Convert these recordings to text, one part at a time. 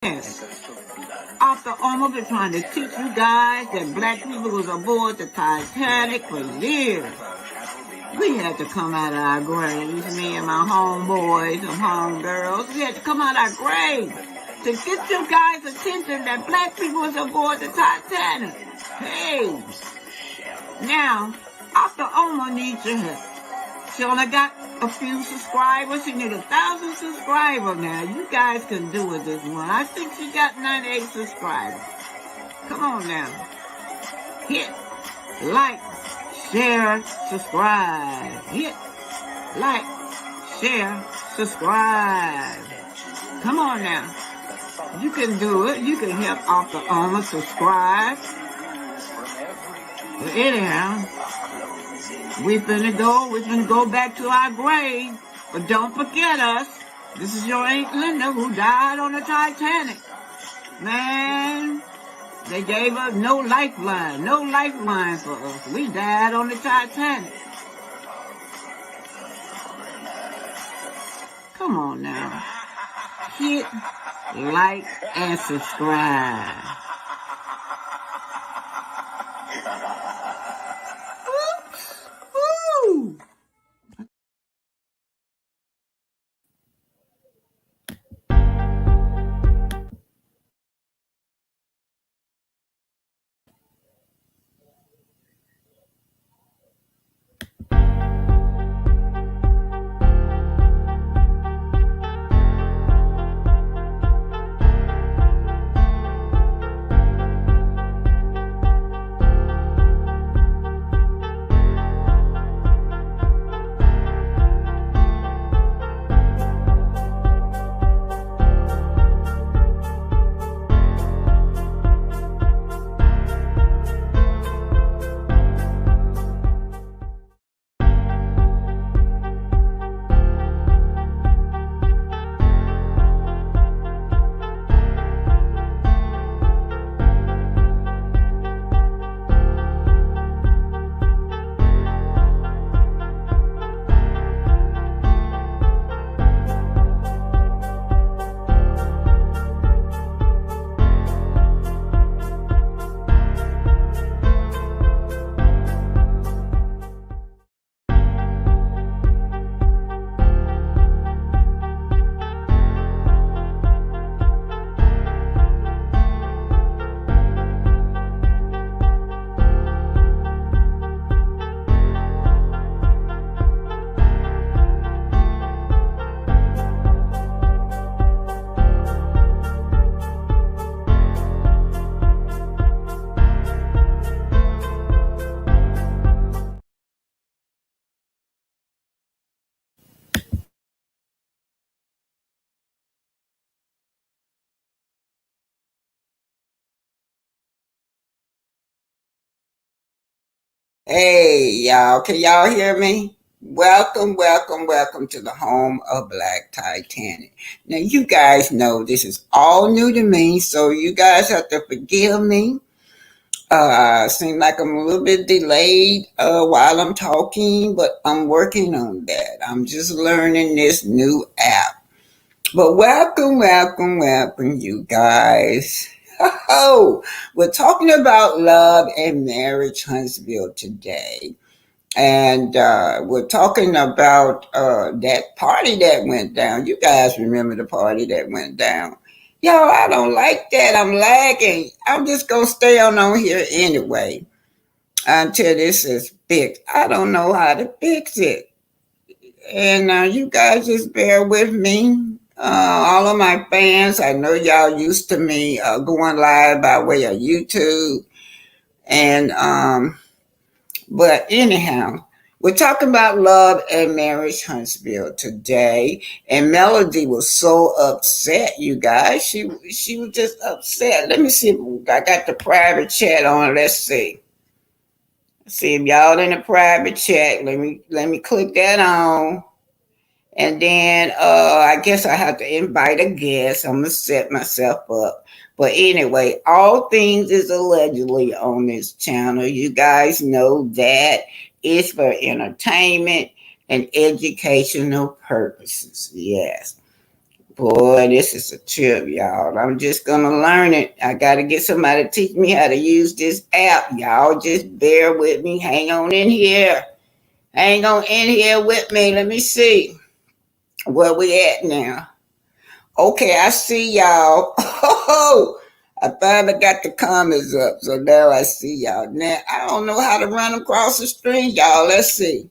After almost been trying to teach you guys that black people was aboard the Titanic for years. We had to come out of our graves, me and my homeboys and homegirls. We had to come out of our graves to get you guys' attention that black people was aboard the Titanic. Hey, now, After Oma needs your help. She only got a few subscribers. She need 1,000 subscribers now. You guys can do it this one. I think she got 98 subscribers. Come on now. Hit like, share, subscribe. Hit like, share, subscribe. Come on now. You can do it. You can help After Oma subscribe. But anyhow, we're finna go back to our grave. But don't forget us. This is your Aunt Linda who died on the Titanic. Man, they gave us no lifeline for us. We died on the Titanic. Come on now. Hit like and subscribe. Woo! Hey, y'all, can y'all hear me? Welcome to the home of Black Titanic. Now, you guys know this is all new to me, so you guys have to forgive me. Seem like I'm a little bit delayed while I'm talking, but I'm working on that. I'm just learning this new app. But welcome, you guys. Oh, we're talking about love and marriage, Huntsville, today. And we're talking about that party that went down. You guys remember the party that went down. Yo, I don't like that. I'm lagging. I'm just going to stay on here anyway until this is fixed. I don't know how to fix it. And you guys just bear with me. All of my fans, I know y'all used to me going live by way of YouTube. And but anyhow, we're talking about love and marriage, Huntsville, today. And Melody was so upset, you guys. She was just upset. Let me see if I got the private chat on. Let's see. See if y'all in the private chat. Let me click that on. And then I guess I have to invite a guest. I'm gonna set myself up. But anyway, all things is allegedly on this channel. You guys know that it's for entertainment and educational purposes. Yes. Boy, this is a trip, y'all. I'm just gonna learn it. I gotta get somebody to teach me how to use this app. Y'all just bear with me. Hang on in here. Hang on in here with me. Let me see where we at now. Okay, I see y'all. Oh, I finally got the comments up, so now I see y'all. Now I don't know how to run across the screen, y'all. Let's see.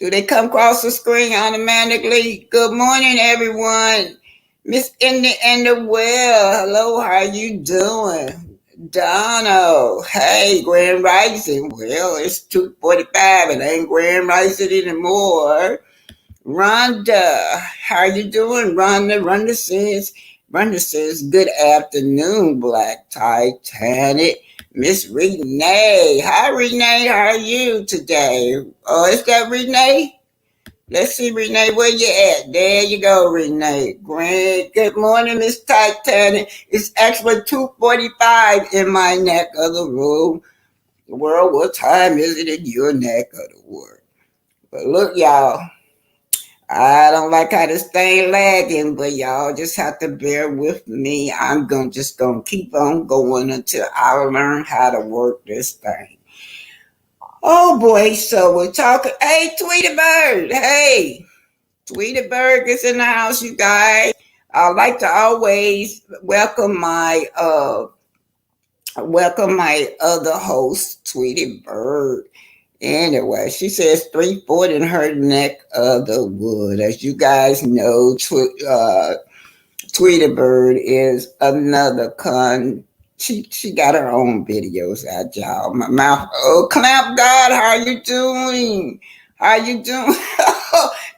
Do they come across the screen automatically? Good morning, everyone. Miss Indy and the Well. Hello, how you doing? Dono. Hey, Grand Rising. Well, it's 2:45 and ain't Grand Rising anymore. Rhonda, how you doing? Rhonda says, good afternoon, Black Titanic. Miss Renee. Hi, Renee. How are you today? Oh, is that Renee? Let's see, Renee, where you at? There you go, Renee. Great. Good morning, Miss Titanic. It's actually 2:45 in my neck of the room. World, what time is it in your neck of the world? But look, y'all. I don't like how this thing lagging, but y'all just have to bear with me. I'm just gonna keep on going until I learn how to work this thing. Oh boy, so we're talking. Hey, Tweety Bird. Hey, Tweety Bird is in the house, you guys. I like to always welcome my other host, Tweety Bird. Anyway, she says 3 foot in her neck of the wood. As you guys know, Tweety Bird is another She got her own videos out, y'all. My mouth. Oh, Clamp God, how you doing? How you doing?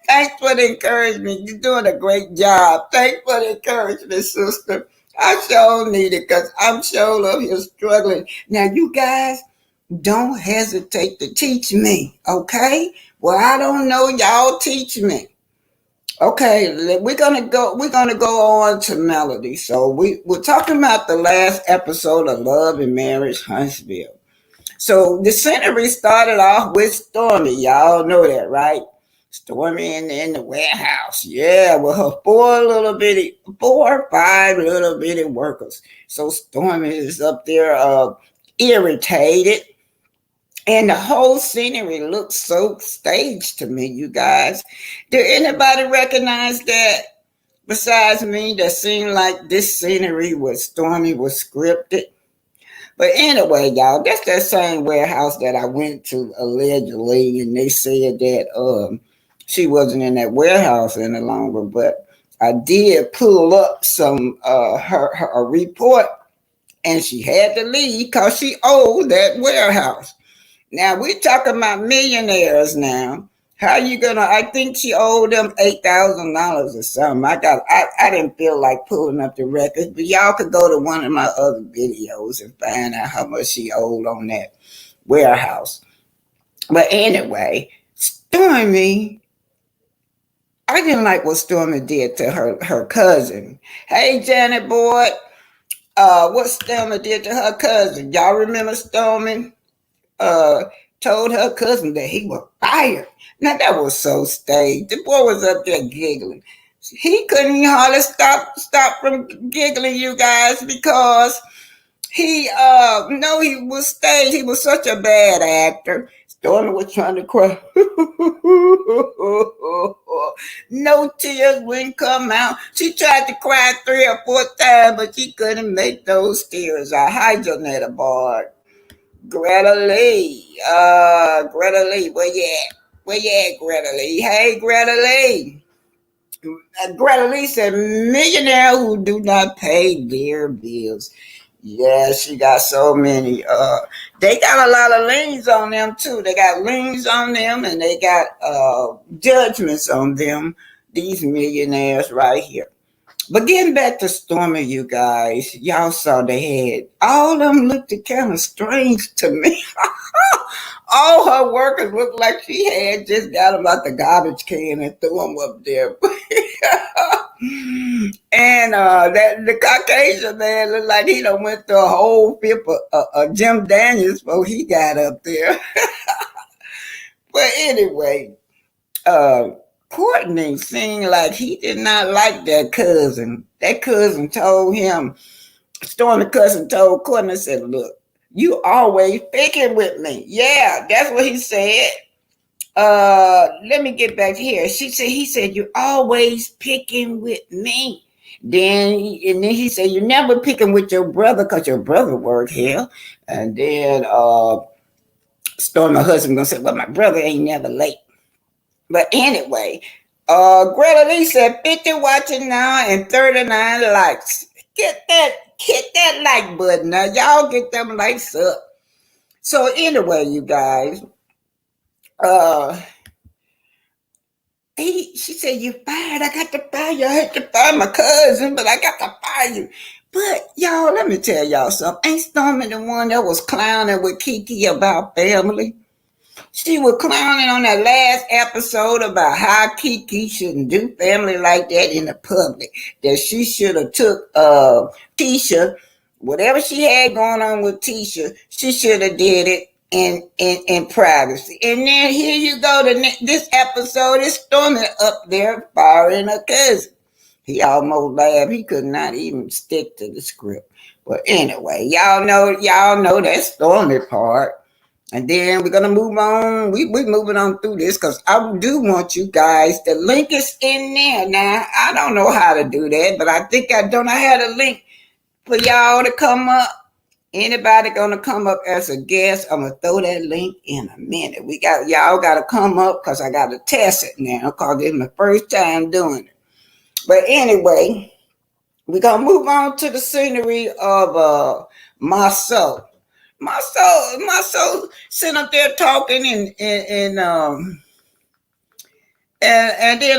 Thanks for the encouragement. You're doing a great job. Thanks for the encouragement, sister. I sure need it because I'm sure up here struggling. Now, you guys, don't hesitate to teach me, okay? Well, I don't know, y'all teach me. Okay, we're gonna go on to Melody. So we're talking about the last episode of Love and Marriage Huntsville. So the scenery started off with Stormy. Y'all know that, right? Stormy in the warehouse. Yeah, with her four or five little bitty workers. So Stormy is up there irritated. And the whole scenery looks so staged to me, you guys. Do anybody recognize that besides me that seemed like this scenery with Stormy was scripted? But anyway, y'all, that's that same warehouse that I went to allegedly, and they said that she wasn't in that warehouse any longer. But I did pull up some her report, and she had to leave because she owed that warehouse. Now we talking about millionaires now. How you gonna? I think she owed them $8,000 or something. I didn't feel like pulling up the records, but y'all could go to one of my other videos and find out how much she owed on that warehouse. But anyway, Stormy, I didn't like what Stormy did to her cousin. Hey, Janet Boyd, what Stormy did to her cousin? Y'all remember Stormy? uh Told her cousin that he was fired. Now that was so staged. The boy was up there giggling. He couldn't hardly stop from giggling, you guys, because he no, he was staged. He was such a bad actor. Stormy was trying to cry. No tears wouldn't come out. She tried to cry 3 or 4 times, but she couldn't make those tears out. Hi, Jonetta Bard. Greta Lee. Greta Lee, where you at? Where you at, Greta Lee? Hey, Greta Lee. Greta Lee said, millionaire who do not pay their bills. Yeah, she got so many. They got a lot of liens on them too. They got liens on them and they got judgments on them. These millionaires right here. But getting back to Stormy, you guys, y'all saw they had all of them looked kind of strange to me. All her workers looked like she had just got them out the garbage can and threw them up there. And that the Caucasian man looked like he done went through a whole fifth of Jim Daniels before he got up there. But anyway, uh, Courtney seemed like he did not like that cousin. That cousin told him, Stormy cousin told Courtney, said, look, you always picking with me. Yeah, that's what he said. Let me get back here. He said, you always picking with me. And then he said, you never picking with your brother because your brother worked here. And then Stormy husband gonna say, well, my brother ain't never late. But anyway, Greta Lee said 50 watching now and 39 likes. Hit that like button now. Y'all get them likes up. So anyway, you guys, uh she said, you fired. I got to fire you. I had to fire my cousin, but I got to fire you. But y'all, let me tell y'all something. Ain't Stormy the one that was clowning with Kiki about family? She was clowning on that last episode about how Kiki shouldn't do family like that in the public. That she should have took Tisha, whatever she had going on with Tisha, she should have did it in privacy. And then here you go to this episode is Stormy up there firing her cousin. He almost laughed. He could not even stick to the script. But anyway, y'all know that Stormy part. And then we're gonna move on. We're moving on through this because I do want you guys. The link is in there. Now I don't know how to do that, but I think I had a link for y'all to come up. Anybody gonna come up as a guest? I'm gonna throw that link in a minute. Y'all gotta come up because I gotta test it now because it's my first time doing it. But anyway, we're gonna move on to the scenery of Marcel. My soul sitting up there talking and then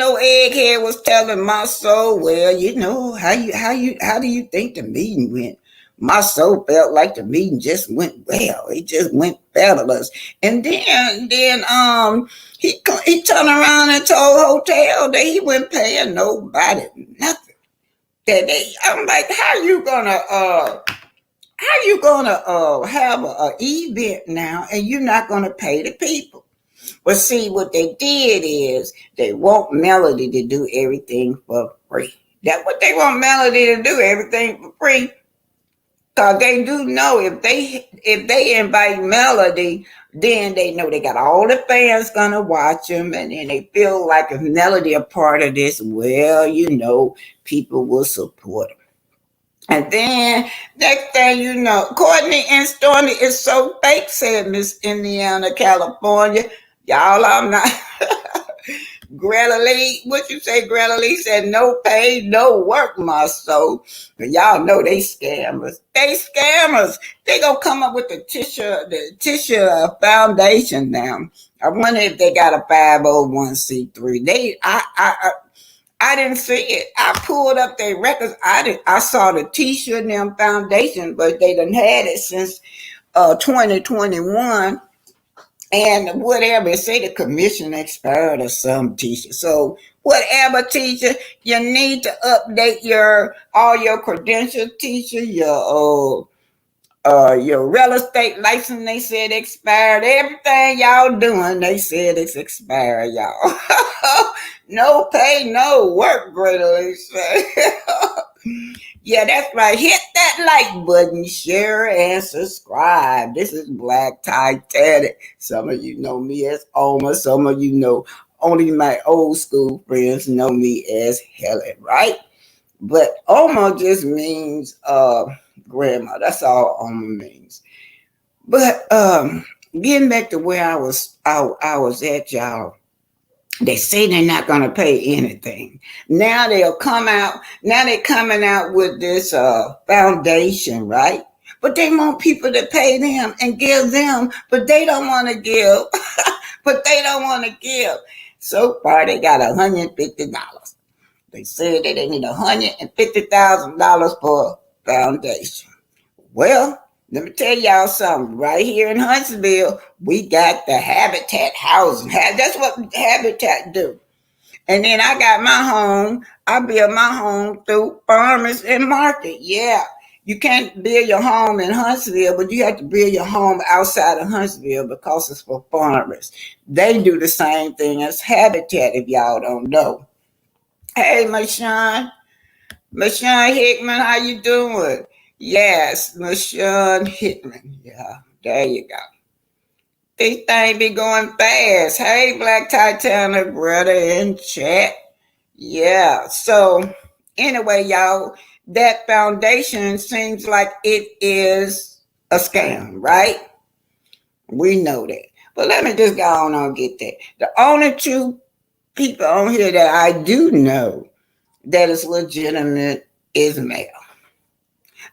old egghead was telling my soul, well, you know, how do you think the meeting went? My soul felt like the meeting just went well. It just went fabulous. And then he turned around and told Hotel that he wasn't paying nobody nothing. I'm like, how you gonna have an event now and you're not gonna pay the people? But see, what they did is they want Melody to do everything for free. That's what they want Melody to do, everything for free. Cause they do know if they invite Melody, then they know they got all the fans gonna watch them, and then they feel like if Melody a part of this, well, you know, people will support them. And then next thing you know, Courtney and Stormy is so fake, said Miss Indiana, California. Y'all, I'm not. Greta Lee, what you say, Greta Lee said, no pay, no work, my soul. But y'all know they scammers. They scammers. They gonna come up with the Tisha Foundation now. I wonder if they got a 501c3. I didn't see it. I pulled up their records. I saw the Tisha and them foundation, but they done had it since 2021. And whatever, say the commission expired or some, teacher. So whatever, teacher, you need to update all your credentials, teacher, your real estate license, they said expired. Everything y'all doing, they said it's expired, y'all. No pay, no work, greatly say. Yeah, that's right. Hit that like button, share, and subscribe. This is Black Titanic. Some of you know me as Oma. Some of you know only my old school friends know me as Helen, right? But Oma just means grandma. That's all Oma means. But getting back to where I was at, y'all. They say they're not going to pay anything. Now they'll come out. Now they're coming out with this foundation, right? But they want people to pay them and give them, but they don't want to give. But they don't want to give. So far, they got $150. They said that they need $150,000 for a foundation. Well, let me tell y'all something. Right here in Huntsville, we got the Habitat housing. That's what Habitat do. And then I got my home. I built my home through farmers and market. Yeah. You can't build your home in Huntsville, but you have to build your home outside of Huntsville because it's for farmers. They do the same thing as Habitat, if y'all don't know. Hey, Mashawn Hickman, how you doing? Yes, Mashawn Hickman. Yeah, there you go. These things be going fast. Hey, Black Titanic, brother in chat. Yeah, so anyway, y'all, that foundation seems like it is a scam, right? We know that. But let me just go on and get that. The only two people on here that I do know that is legitimate is Mel.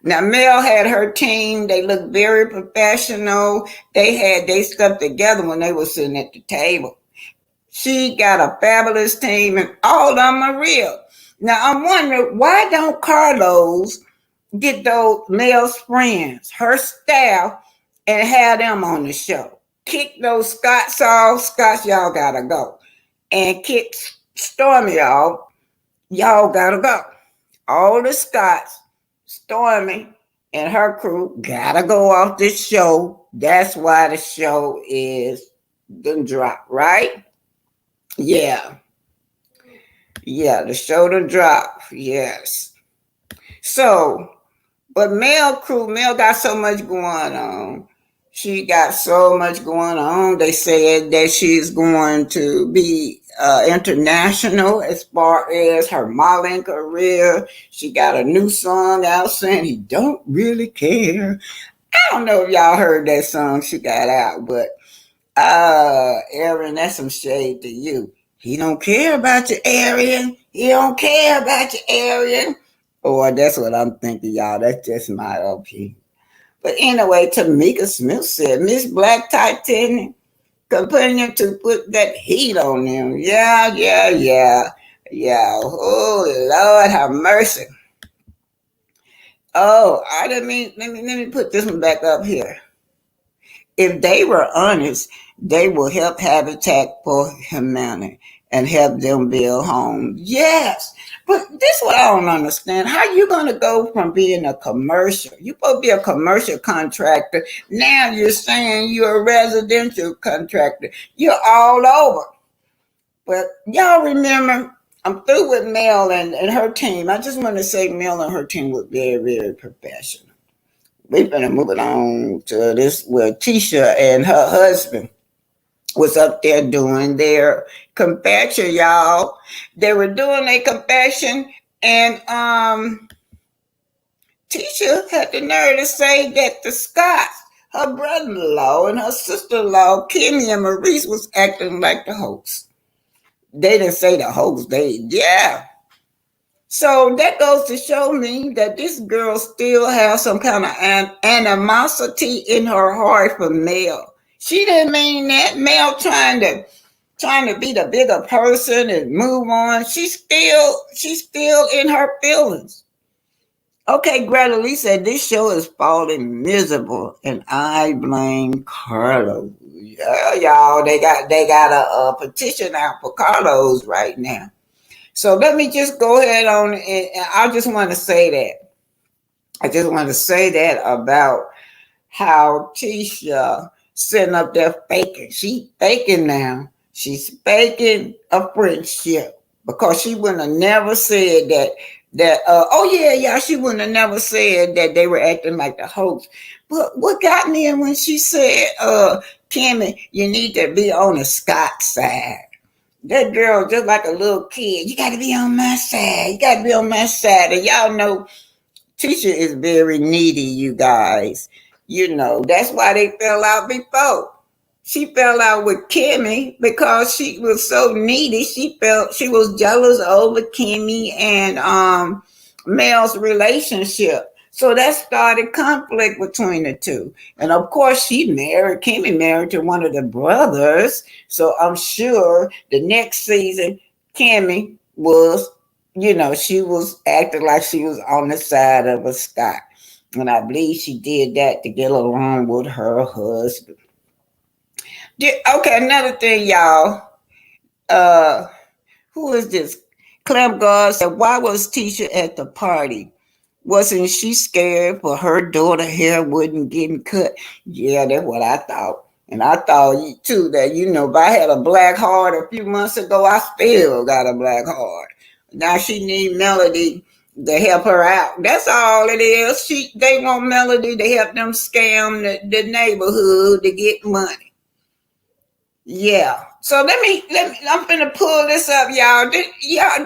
Now, Mel had her team. They looked very professional. They had their stuff together when they were sitting at the table. She got a fabulous team, and all of them are real. Now, I'm wondering, why don't Carlos get those Mel's friends, her staff, and have them on the show? Kick those Scots off. Scots, y'all gotta go. And kick Stormy off. Y'all gotta go. All the Scots, Stormy, and her crew gotta go off this show. That's why the show is done drop, right? Yeah. Yeah, the show done drop. Yes. So, but Mel got so much going on. She got so much going on. They said that she's going to be international as far as her modeling career. She got a new song out saying he don't really care. I don't know if y'all heard that song she got out, but Aaron, that's some shade to you. He don't care about you, Arian. He don't care about you, Arian. Or that's what I'm thinking, y'all. That's just my opinion. But anyway, Tamika Smith said, Miss Black Titanic continue to put that heat on them. Yeah, yeah, yeah. Yeah. Oh, Lord have mercy. Oh, I didn't mean, let me put this one back up here. If they were honest, they will help Habitat for Humanity and help them build homes. Yes, but this is what I don't understand. How you going to go from being a commercial? You supposed to be a commercial contractor. Now you're saying you're a residential contractor. You're all over. But y'all remember, I'm through with Mel and her team. I just want to say Mel and her team were very, very professional. We're gonna move it on to this where Tisha and her husband was up there doing their confession, y'all. They were doing their confession, and Tisha had the nerve to say that the Scots, her brother-in-law and her sister-in-law, Kimmy and Maurice, was acting like the host. They didn't say the host, yeah. So that goes to show me that this girl still has some kind of animosity in her heart for Mel. She didn't mean that. Mel trying to be the bigger person and move on. She's still in her feelings. Okay, Greta Lee said this show is falling miserable, and I blame Carlos. Yeah, y'all, they got a petition out for Carlos right now. So let me just go ahead on, and I just want to say that. I just want to say that about how Tisha sitting up there faking. She faking now. She's faking a friendship because she wouldn't have never said she wouldn't have never said that they were acting like the host. But what got me in when she said, Kimmy, you need to be on the Scott side. That girl just like a little kid. You got to be on my side. You got to be on my side. And y'all know Tisha is very needy, you guys. You know, that's why they fell out before. She fell out with Kimmy because she was so needy. She felt she was jealous over Kimmy and Mel's relationship. So that started conflict between the two. And of course, Kimmy married to one of the brothers. So I'm sure the next season, Kimmy was, she was acting like she was on the side of a Scott. And I believe she did that to get along with her husband. Okay, another thing, y'all. Who is this? Clem God said, why was Tisha at the party? Wasn't she scared for her daughter hair wouldn't getting cut? Yeah, that's what I thought. And I thought too that, if I had a black heart a few months ago, I still got a black heart. Now she need Melody to help her out. That's all it is. They want Melody to help them scam the neighborhood to get money. Yeah. So let me I'm finna pull this up, y'all. Do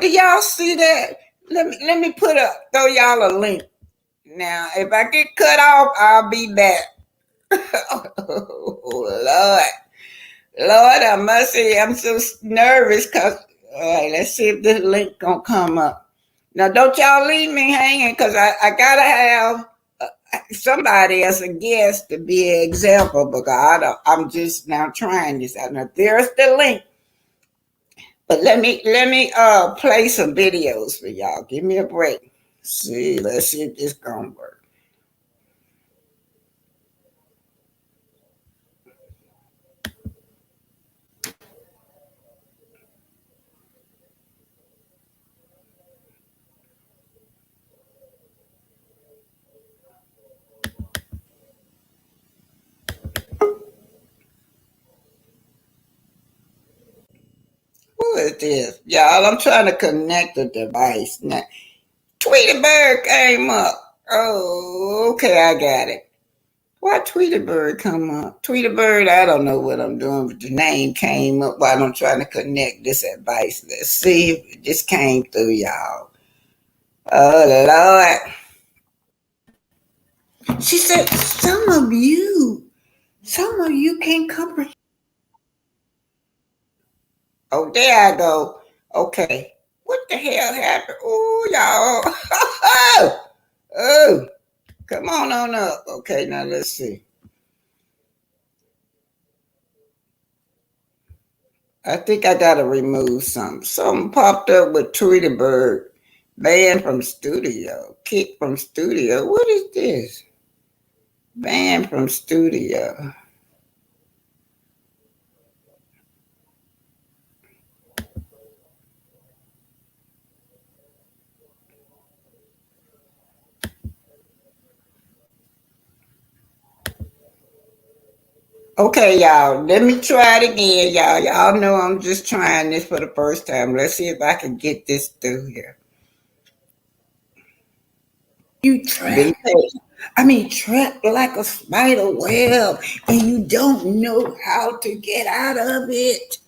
y'all see that? Let me throw y'all a link. Now, if I get cut off, I'll be back. Oh, Lord, I must say I'm so nervous because, all right, let's see if this link gonna come up. Now, don't y'all leave me hanging because I gotta have somebody as a guest to be an example because I'm just now trying this out. Now, there's the link. But let me play some videos for y'all. Give me a break. See, let's see if this gonna work. Who is this? Y'all, I'm trying to connect the device. Now, Tweety Bird came up. Oh, okay, I got it. Why Tweety Bird come up? Tweety Bird, I don't know what I'm doing, but the name came up while I'm trying to connect this advice. Let's see if this came through, y'all. Oh, Lord. She said, some of you can't comprehend. Oh, there I go. Okay. What the hell happened? Oh, y'all. Oh, come on up. Okay, now let's see. I think I gotta remove something. Something popped up with Tweety Bird. Banned from studio. Kicked from studio. What is this? Banned from studio. Okay, y'all. Let me try it again, y'all. Y'all know I'm just trying this for the first time. Let's see if I can get this through here. You trapped. Trapped like a spider web, and you don't know how to get out of it.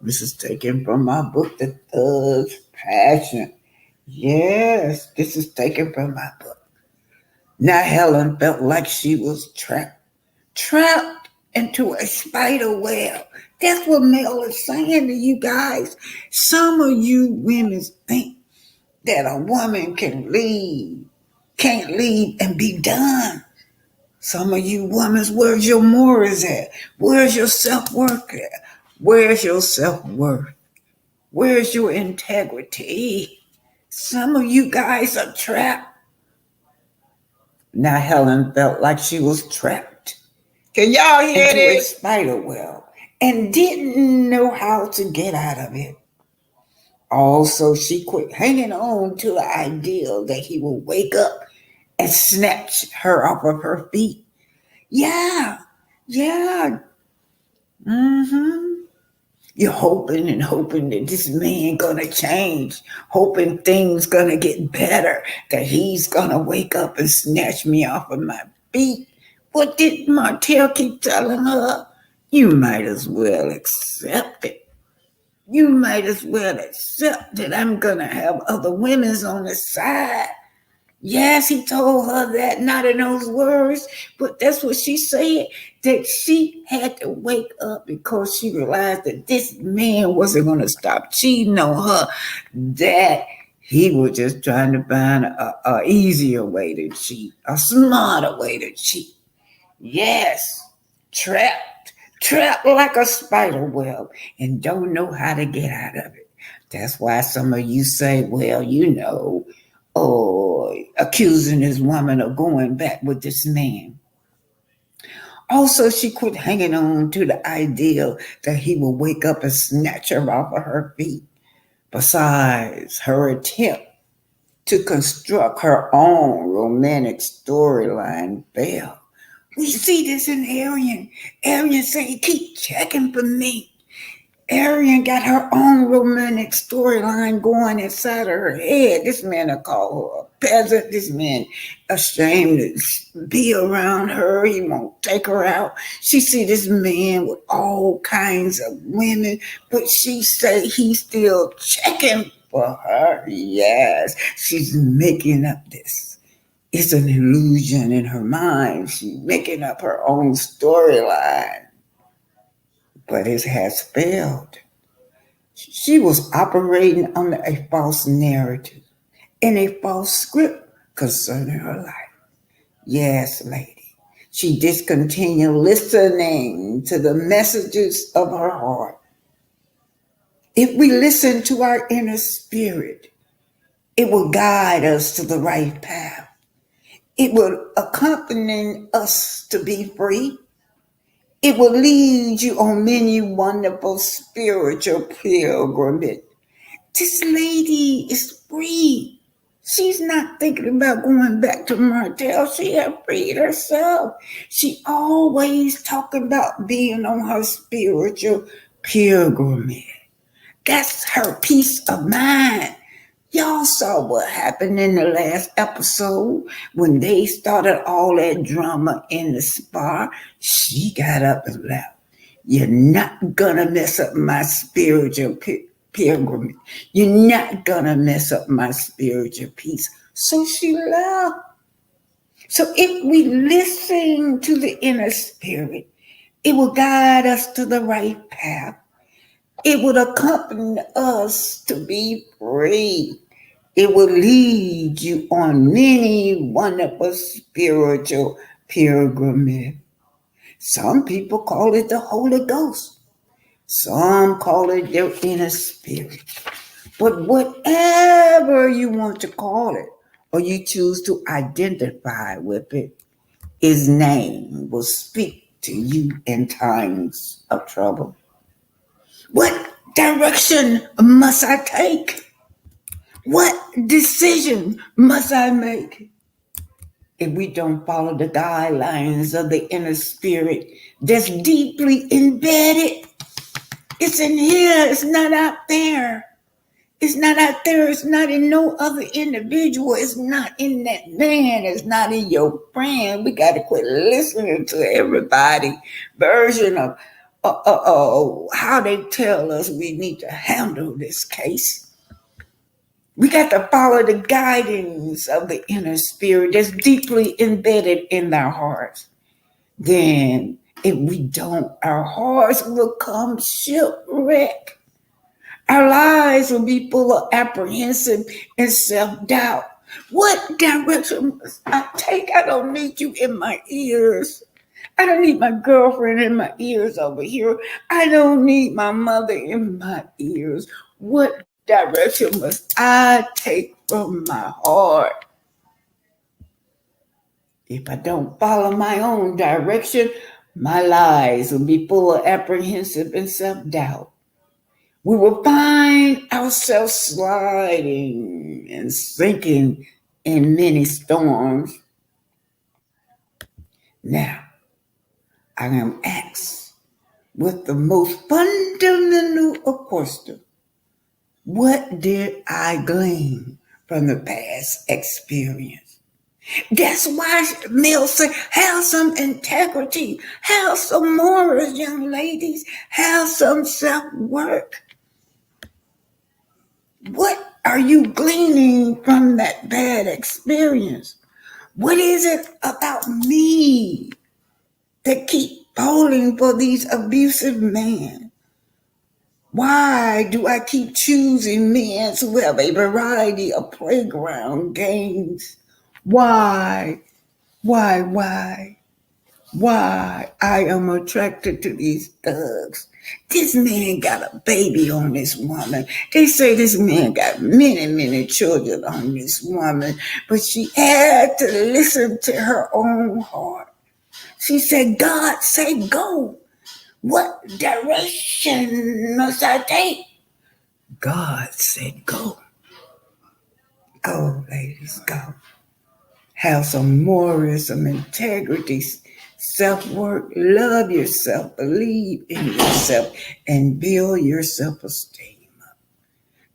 This is taken from my book, The Thug's Passion. Yes, this is taken from my book. Now Helen felt like she was trapped into a spider web. That's what Mel is saying to you guys. Some of you women think that a woman can't leave and be done. Some of you women, where's your morals at? Where's your self-worth at? Where's your self-worth? Where's your integrity? Some of you guys are trapped. Now Helen felt like she was trapped. Can y'all hear into this? A spider web and didn't know how to get out of it. Also, she quit hanging on to the ideal that he will wake up and snatch her off of her feet. Yeah, yeah. Mm-hmm. You're hoping and hoping that this man gonna change, hoping things gonna get better, that he's gonna wake up and snatch me off of my feet. What did Martell keep telling her? You might as well accept it. You might as well accept that I'm gonna have other women's on the side. Yes, he told her that, not in those words, but that's what she said, that she had to wake up because she realized that this man wasn't going to stop cheating on her, that he was just trying to find a easier way to cheat, a smarter way to cheat. Yes, trapped like a spider web and don't know how to get out of it. That's why some of you say, well, accusing this woman of going back with this man. Also, she quit hanging on to the ideal that he will wake up and snatch her off of her feet. Besides, her attempt to construct her own romantic storyline failed. We see this in Arian. Arian said, keep checking for me. Arian got her own romantic storyline going inside of her head. This man will call her a peasant. This man ashamed to be around her. He won't take her out. She see this man with all kinds of women, but she say he's still checking for her. Yes, she's making up this. It's an illusion in her mind. She's making up her own storyline, but it has failed. She was operating under a false narrative and a false script concerning her life. Yes, lady. She discontinued listening to the messages of her heart. If we listen to our inner spirit, it will guide us to the right path. It will accompany us to be free. It will lead you on many wonderful spiritual pilgrimage. This lady is free. She's not thinking about going back to Martell. She has freed herself. She always talking about being on her spiritual pilgrimage. That's her peace of mind. Y'all saw what happened in the last episode when they started all that drama in the spa. She got up and left. You're not gonna mess up my spiritual pilgrimage. You're not gonna mess up my spiritual peace. So she left. So if we listen to the inner spirit, it will guide us to the right path. It will accompany us to be free. It will lead you on many wonderful spiritual pilgrimage. Some people call it the Holy Ghost. Some call it their inner spirit. But whatever you want to call it, or you choose to identify with it, His name will speak to you in times of trouble. What direction must I take? What decision must I make? If we don't follow the guidelines of the inner spirit that's deeply embedded, it's in here, it's not out there. It's not out there, it's not in no other individual, it's not in that man, it's not in your friend. We got to quit listening to everybody version of how they tell us we need to handle this case. We got to follow the guidance of the inner spirit that's deeply embedded in our hearts. Then, if we don't, our hearts will come shipwrecked. Our lives will be full of apprehension and self-doubt. What direction must I take? I don't need you in my ears. I don't need my girlfriend in my ears over here. I don't need my mother in my ears. What direction must I take from my heart? If I don't follow my own direction, my lives will be full of apprehension and self-doubt. We will find ourselves sliding and sinking in many storms. Now, I am asked with the most fundamental of questions. What did I glean from the past experience? That's why Mill say, have some integrity, have some morals, young ladies, have some self-work. What are you gleaning from that bad experience? What is it about me that keep falling for these abusive men? Why do I keep choosing men who have a variety of playground games? Why I am attracted to these thugs? This man got a baby on this woman. They say this man got many children on this woman, but she had to listen to her own heart. She said, God said go. What direction must I take? God said go. Go, ladies, go. Have some morals, some integrity, self-work, love yourself, believe in yourself, and build your self-esteem.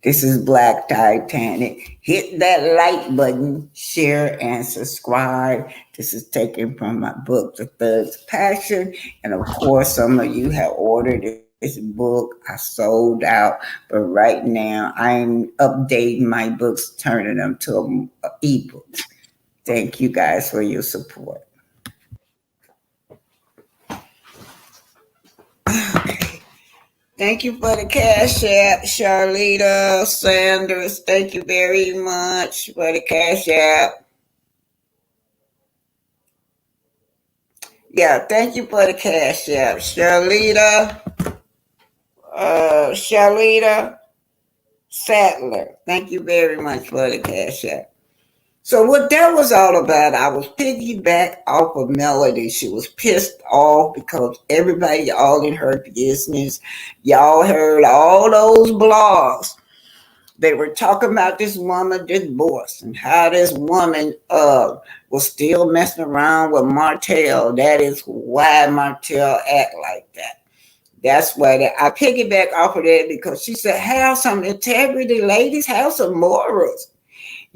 This is Black Titanic. Hit that like button, share, and subscribe. This is taken from my book, The Thug's Passion. And of course, some of you have ordered this book. I sold out, but right now I'm updating my books, turning them to ebooks. Thank you guys for your support. Okay. Thank you for the cash app, Charlita Sanders. Thank you very much for the cash app. Yeah, thank you for the cash app, Charlita. Charlita Sattler. Thank you very much for the cash app. So what that was all about, I was piggyback off of Melody. She was pissed off because everybody all in her business. Y'all heard all those blogs. They were talking about this woman divorce and how this woman was still messing around with Martell. That is why Martell act like that. That's why I piggyback off of that because she said, have some integrity, ladies, have some morals.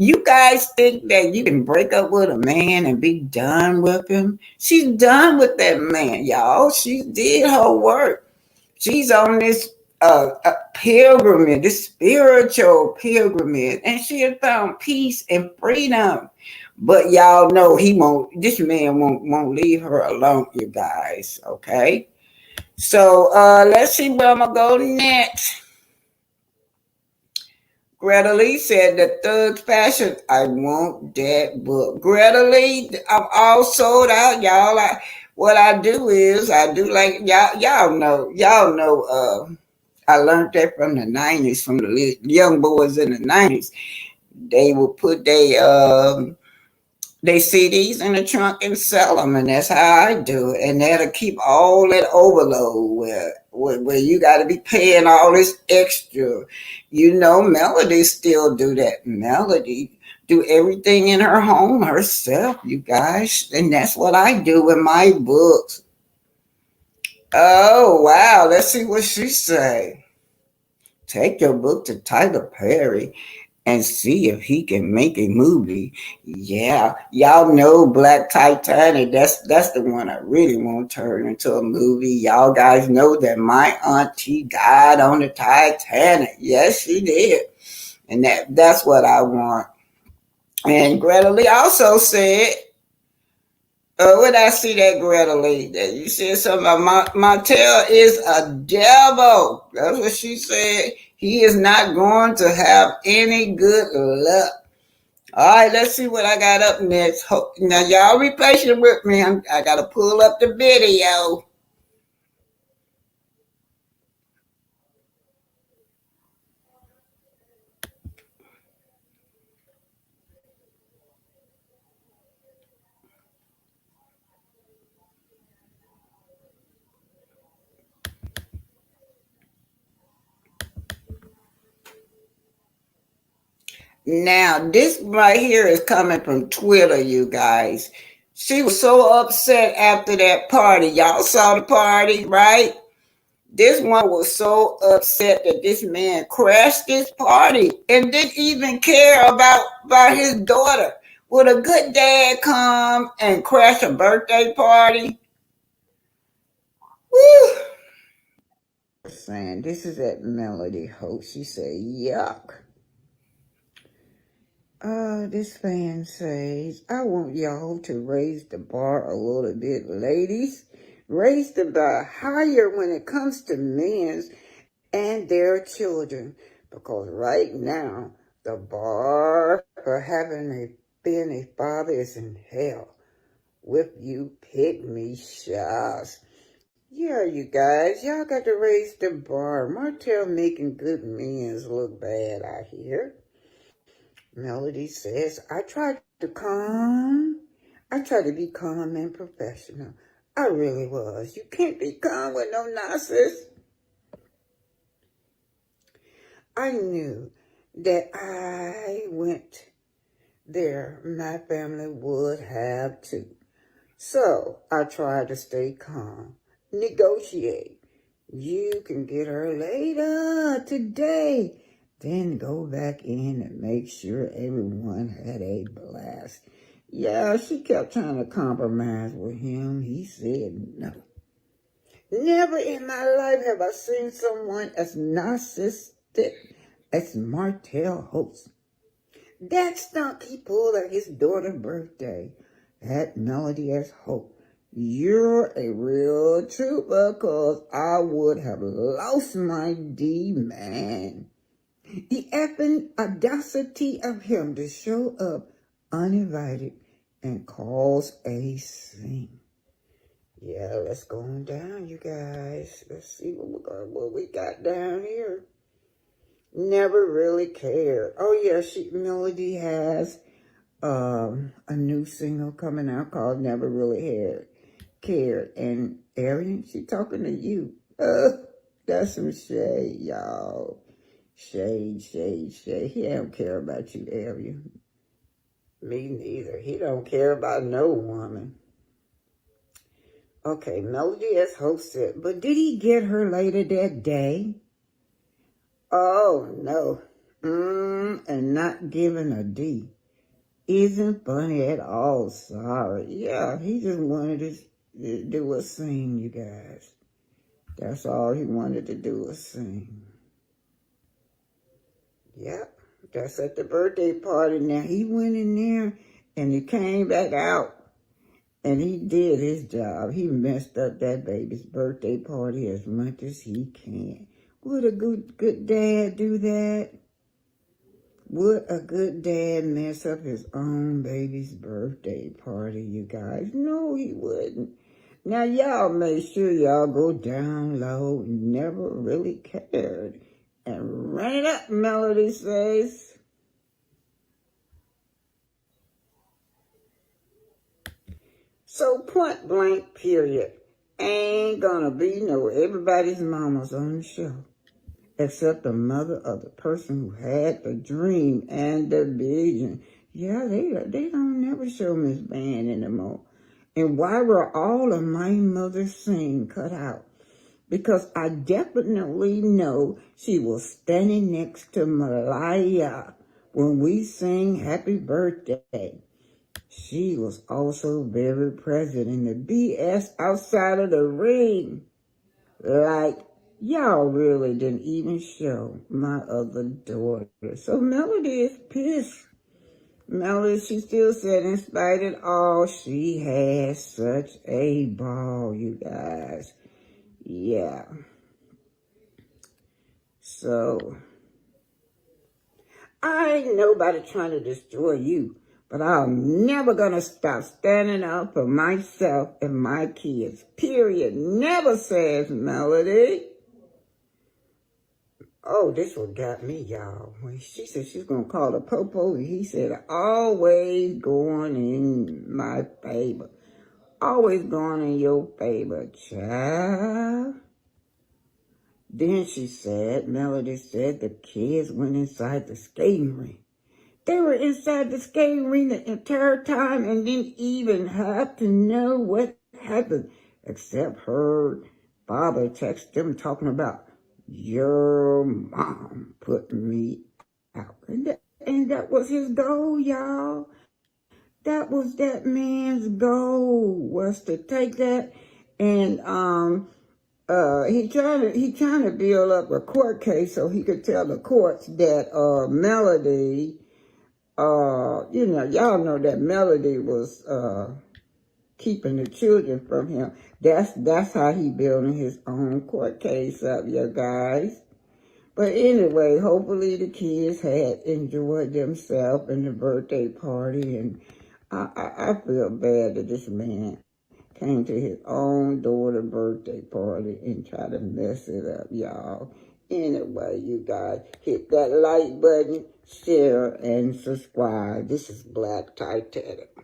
You guys think that you can break up with a man and be done with him? She's done with that man, y'all. She did her work. She's on this pilgrimage, this spiritual pilgrimage, and she has found peace and freedom. But y'all know he won't. This man won't leave her alone, you guys. Okay. So let's see where I'm gonna go next. Greta Lee said the Thug Fashion. I want that book. Greta Lee, I'm all sold out, y'all. What I do is I do like y'all know. I learned that from the 90s, from the young boys in the 90s. They would put they CDs in the trunk and sell them, and that's how I do it. And that'll keep all that overload where you got to be paying all this extra. You know, Melody still do that. Melody do everything in her home herself, you guys, and that's what I do with my books. Oh wow, let's see what she say. Take your book to Tyler Perry and see if he can make a movie. Yeah, y'all know Black Titanic. That's the one I really want to turn into a movie. Y'all guys know that my auntie died on the Titanic. Yes, she did, and that's what I want. And Greta Lee also said, when I see that Greta Lee, that you said something about Martell is a devil. That's what she said. He is not going to have any good luck. All right, let's see what I got up next. Now, y'all be patient with me. I got to pull up the video. Now, this right here is coming from Twitter, you guys. She was so upset after that party. Y'all saw the party, right? This one was so upset that this man crashed this party and didn't even care about his daughter. Would a good dad come and crash a birthday party? Woo! Saying this is at Melody Hope. She said, yuck. This fan says, I want y'all to raise the bar a little bit, ladies. Raise the bar higher when it comes to men's and their children. Because right now, the bar for being a father is in hell with you pygmy shots. Yeah, you guys, y'all got to raise the bar. Martell making good men look bad out here. Melody says, I tried to be calm and professional. I really was. You can't be calm with no narcissist. I knew that I went there, my family would have too. So I tried to stay calm, negotiate. You can get her later today. Then go back in and make sure everyone had a blast. Yeah, she kept trying to compromise with him. He said no. Never in my life have I seen someone as narcissistic as Martell host. That stunt he pulled at his daughter's birthday had Melody as hope. You're a real trooper, 'cause I would have lost my D, man. The effing audacity of him to show up uninvited and cause a scene. Yeah, let's go on down, you guys. Let's see what we got down here. Never really cared. Oh yeah, Melody has a new single coming out called Never Really Cared. And Arian, she talking to you. That's some shade, y'all. Shade. He don't care about you, Arian. Me neither. He don't care about no woman. Okay, Melody has hosted, but did he get her later that day? Oh, no. And not giving a D. Isn't funny at all, sorry. Yeah, he just wanted to do a scene, you guys. That's all he wanted to do, a scene. Yep, that's at the birthday party. Now, he went in there and he came back out. And he did his job. He messed up that baby's birthday party as much as he can. Would a good dad do that? Would a good dad mess up his own baby's birthday party, you guys? No, he wouldn't. Now, y'all make sure y'all go down low. Never really cared. And run it up, Melody says. So point blank, period. Ain't gonna be no everybody's mamas on the show. Except the mother of the person who had the dream and the vision. Yeah, they don't never show Miss Band anymore. And why were all of my mother's sing cut out? Because I definitely know she was standing next to Malaya when we sang Happy Birthday. She was also very present in the BS outside of the ring. Like, y'all really didn't even show my other daughter. So Melody is pissed. Melody, she still said in spite of all, she had such a ball, you guys. Yeah. So, I ain't nobody trying to destroy you. But I'm never going to stop standing up for myself and my kids. Period. Never, says Melody. Oh, this one got me, y'all. When she said she's going to call the popo, he said, always going in my favor. Always going in your favor, child. Then she said, Melody said the kids went inside the skating rink. They were inside the skating ring the entire time and didn't even have to know what happened, except her father texted them talking about, your mom put me out. And that was his goal, y'all. That was that man's goal, was to take that and he trying to build up a court case so he could tell the courts that Melody, y'all know that Melody was keeping the children from him. That's how he building his own court case up, you guys. But anyway, hopefully the kids had enjoyed themselves in the birthday party, and I feel bad that this man came to his own daughter's birthday party and tried to mess it up, y'all. Anyway, you guys, hit that like button, share, and subscribe. This is Black Titanic.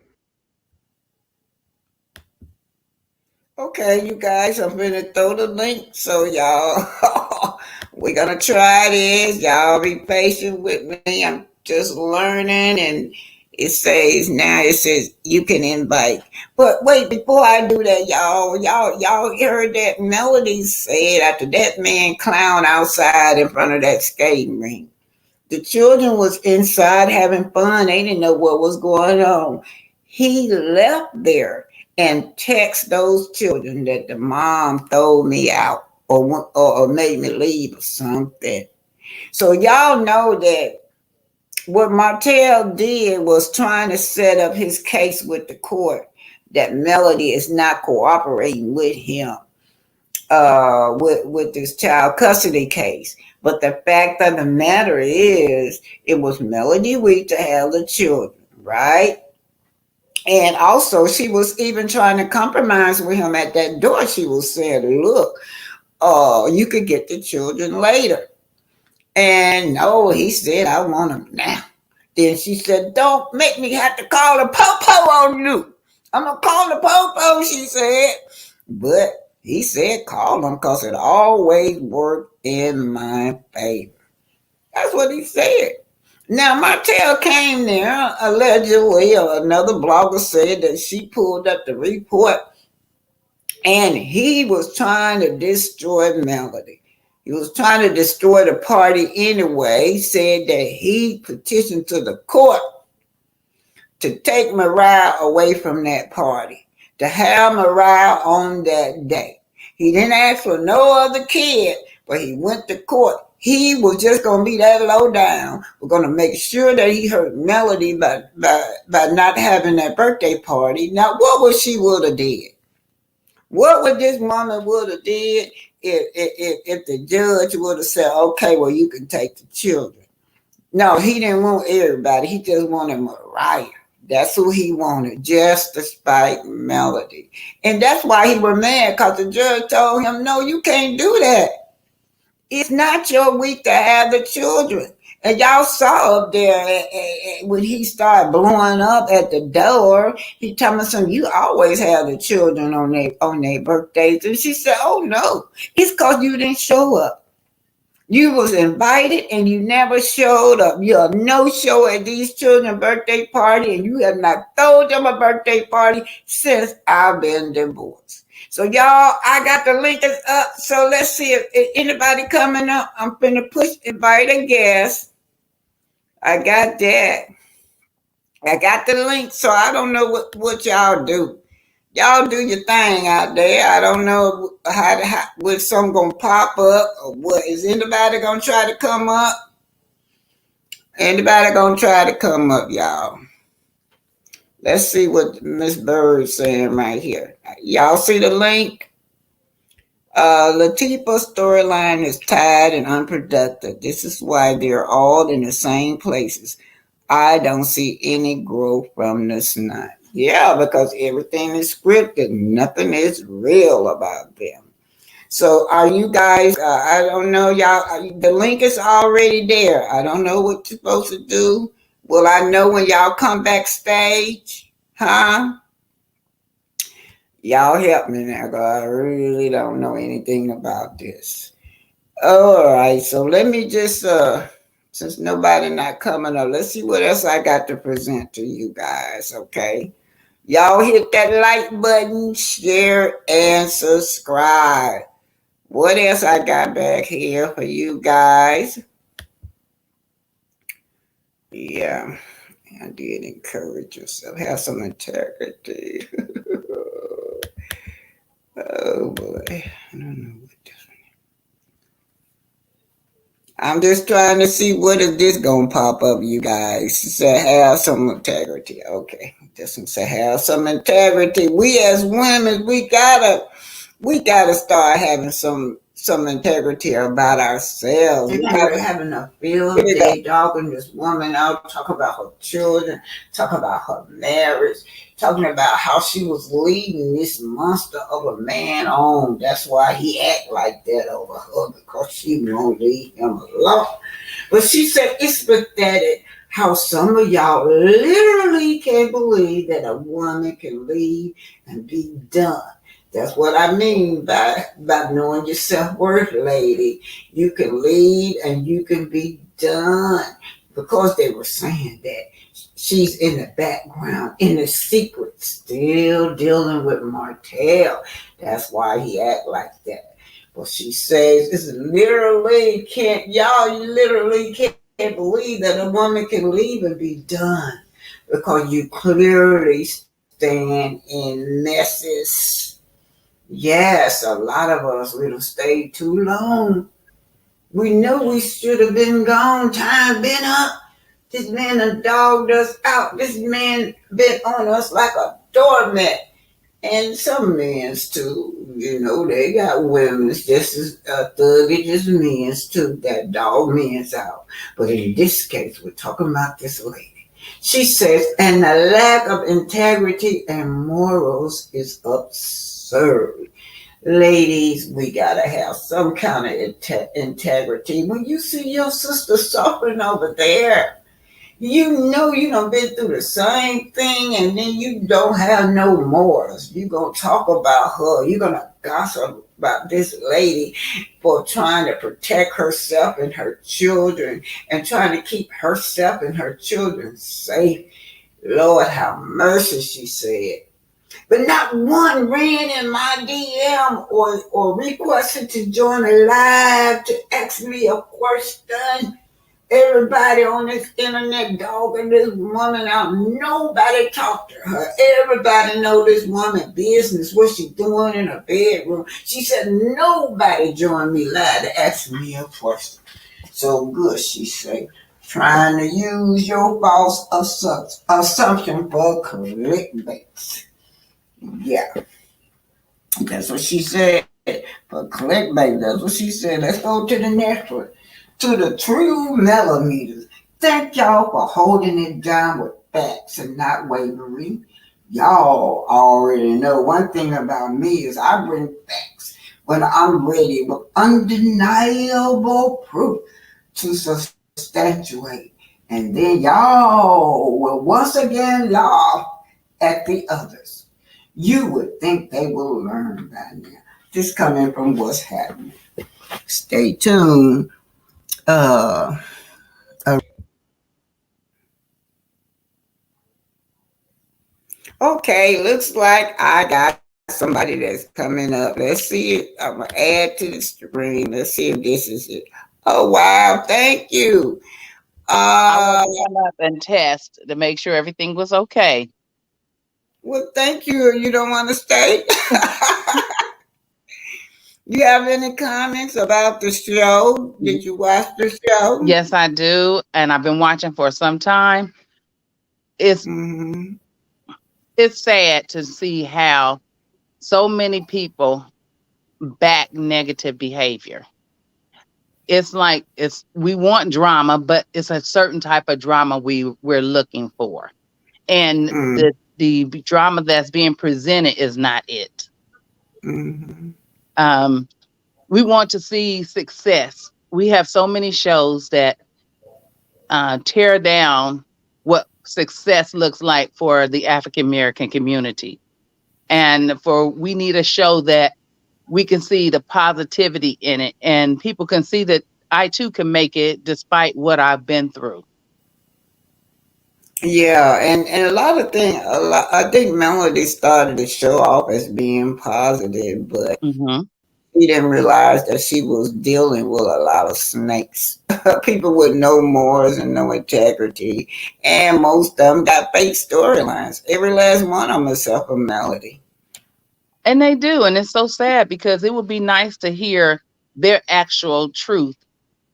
Okay, you guys, I'm going to throw the link. So, y'all, we're going to try this. Y'all be patient with me. I'm just learning, and It says you can invite. But wait, before I do that, y'all heard that Melody said after that man clown outside in front of that skating rink. The children was inside having fun. They didn't know what was going on. He left there and text those children that the mom threw me out or made me leave or something. So y'all know that what Martell did was trying to set up his case with the court that Melody is not cooperating with him with this child custody case. But the fact of the matter is, it was Melody weak to have the children, right? And also, she was even trying to compromise with him at that door. She was saying, "Look, you could get the children later." And no, he said, "I want them now." Then she said, "Don't make me have to call the popo on you. I'm going to call the popo," she said. But he said, "Call them because it always worked in my favor." That's what he said. Now, Martell came there, allegedly, or another blogger said that she pulled up the report and he was trying to destroy Melody. He was trying to destroy the party anyway. He said that he petitioned to the court to take Mariah away from that party, to have Mariah on that day. He didn't ask for no other kid, but he went to court. He was just going to be that low down. We're going to make sure that he hurt Melody by not having that birthday party. Now, what would she would have did? What would this woman would have did if the judge would have said, "Okay, well, you can take the children"? No, he didn't want everybody. He just wanted Mariah. That's who he wanted, just to spite Melody. And that's why he was mad, because the judge told him, "No, you can't do that. It's not your week to have the children." And y'all saw up there when he started blowing up at the door, he told me, "Son, you always have the children on their birthdays." And she said, "Oh no, it's because you didn't show up. You was invited and you never showed up. You're a no-show at these children's birthday party, and you have not thrown them a birthday party since I've been divorced." So y'all, I got the link up. So let's see if anybody coming up. I'm finna push invite a guest. I got that. I got the link, so I don't know what y'all do. Y'all do your thing out there. I don't know how what some gonna pop up or what. Is anybody gonna try to come up? Anybody gonna try to come up, y'all? Let's see what Miss Bird's saying right here. Y'all see the link? Latifah's storyline is tired and unproductive. This is why they're all in the same places. I don't see any growth from the snot. Yeah, because everything is scripted. Nothing is real about them. So are you guys, I don't know, y'all, the link is already there. I don't know what you're supposed to do. Will I know when y'all come backstage? Huh? Y'all help me now, because I really don't know anything about this. All right, so let me just, since nobody not coming up, let's see what else I got to present to you guys, okay? Y'all hit that like button, share, and subscribe. What else I got back here for you guys? Yeah, I did encourage yourself. Have some integrity. Oh boy, I don't know what this one. I'm just trying to see what is this gonna pop up, you guys. Say have some integrity. Okay, this one say have some integrity. We as women, we gotta start having some integrity about ourselves. We gotta having a field day dogging this woman out, talk about her children, talk about her marriage, talking about how she was leading this monster of a man on. That's why he act like that over her, because she won't leave him alone. But she said it's pathetic how some of y'all literally can't believe that a woman can leave and be done. That's what I mean by knowing your self-worth, lady. You can lead and you can be done. because they were saying that she's in the background, in the secret, still dealing with Martell. That's why he act like that. But she says this is literally can't y'all you literally can't believe that a woman can leave and be done because you clearly stand in messes. Yes, a lot of us would have stayed too long. We knew we should have been gone. Time been up. This man done dogged us out. This man been on us like a doormat. And some men's too, they got women's just as thuggish as men's too, that dog men's out. But in this case, we're talking about this lady. She says, and the lack of integrity and morals is absurd. Ladies, we gotta have some kind of integrity. When you see your sister suffering over there, you done been through the same thing, and then you don't have no morals. You gonna talk about her. You gonna gossip about this lady for trying to protect herself and her children and trying to keep herself and her children safe. Lord have mercy, she said. But not one ran in my DM or requested to join a live to ask me a question. Everybody on this internet dogging this woman out. Nobody talked to her. Everybody know this woman business, what she doing in her bedroom. She said nobody joined me live to ask me a question. So good, she said. Trying to use your false assumption for clickbait. Yeah, that's what she said. For clickbait, that's what she said. Let's go to the next one. To the true millimeters. Thank y'all for holding it down with facts and not wavering. Y'all already know one thing about me is I bring facts when I'm ready with undeniable proof to substantiate. And then y'all will once again laugh at the others. You would think they will learn by now. This coming from what's happening. Stay tuned. Uh, okay, looks like I got somebody that's coming up. Let's see it. I'm gonna add to the screen. Let's see if this is it. Oh wow, thank you. I Uh, wanted to come up and test to make sure everything was okay. well, thank you. You don't want to stay. You have any comments about the show? Y- Did you watch the show? Yes, I do, and I've been watching for some time. It's Mm-hmm. it's sad to see how so many people back negative behavior. It's like it's we want drama, but it's a certain type of drama we're looking for, and the drama that's being presented is not it. Mm-hmm. Um, we want to see success. We have so many shows that tear down what success looks like for the African American community. And for we need a show that we can see the positivity in it and people can see that I too can make it despite what I've been through. Yeah, and a lot of things. I think Melody started the show off as being positive, but Hmm. she didn't realize that she was dealing with a lot of snakes. People with no morals and no integrity, and most of them got fake storylines. Every last one of them except for Melody. And they do. And it's so sad because it would be nice to hear their actual truth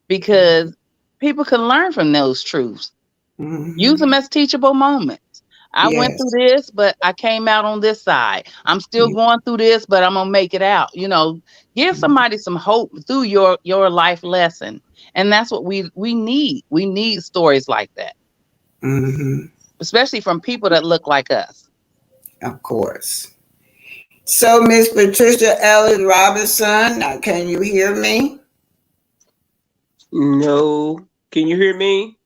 because people can learn from those truths. Use them Mm-hmm. as teachable moments. I went through Yes. this, but I came out on this side. I'm still going through this, but I'm gonna make it out. Give somebody some hope through your life lesson, and that's what we need. We need stories like that, Mm-hmm. especially from people that look like us. Of course. So, Miss Patricia Ellis Robinson, now can you hear me? No. Can you hear me?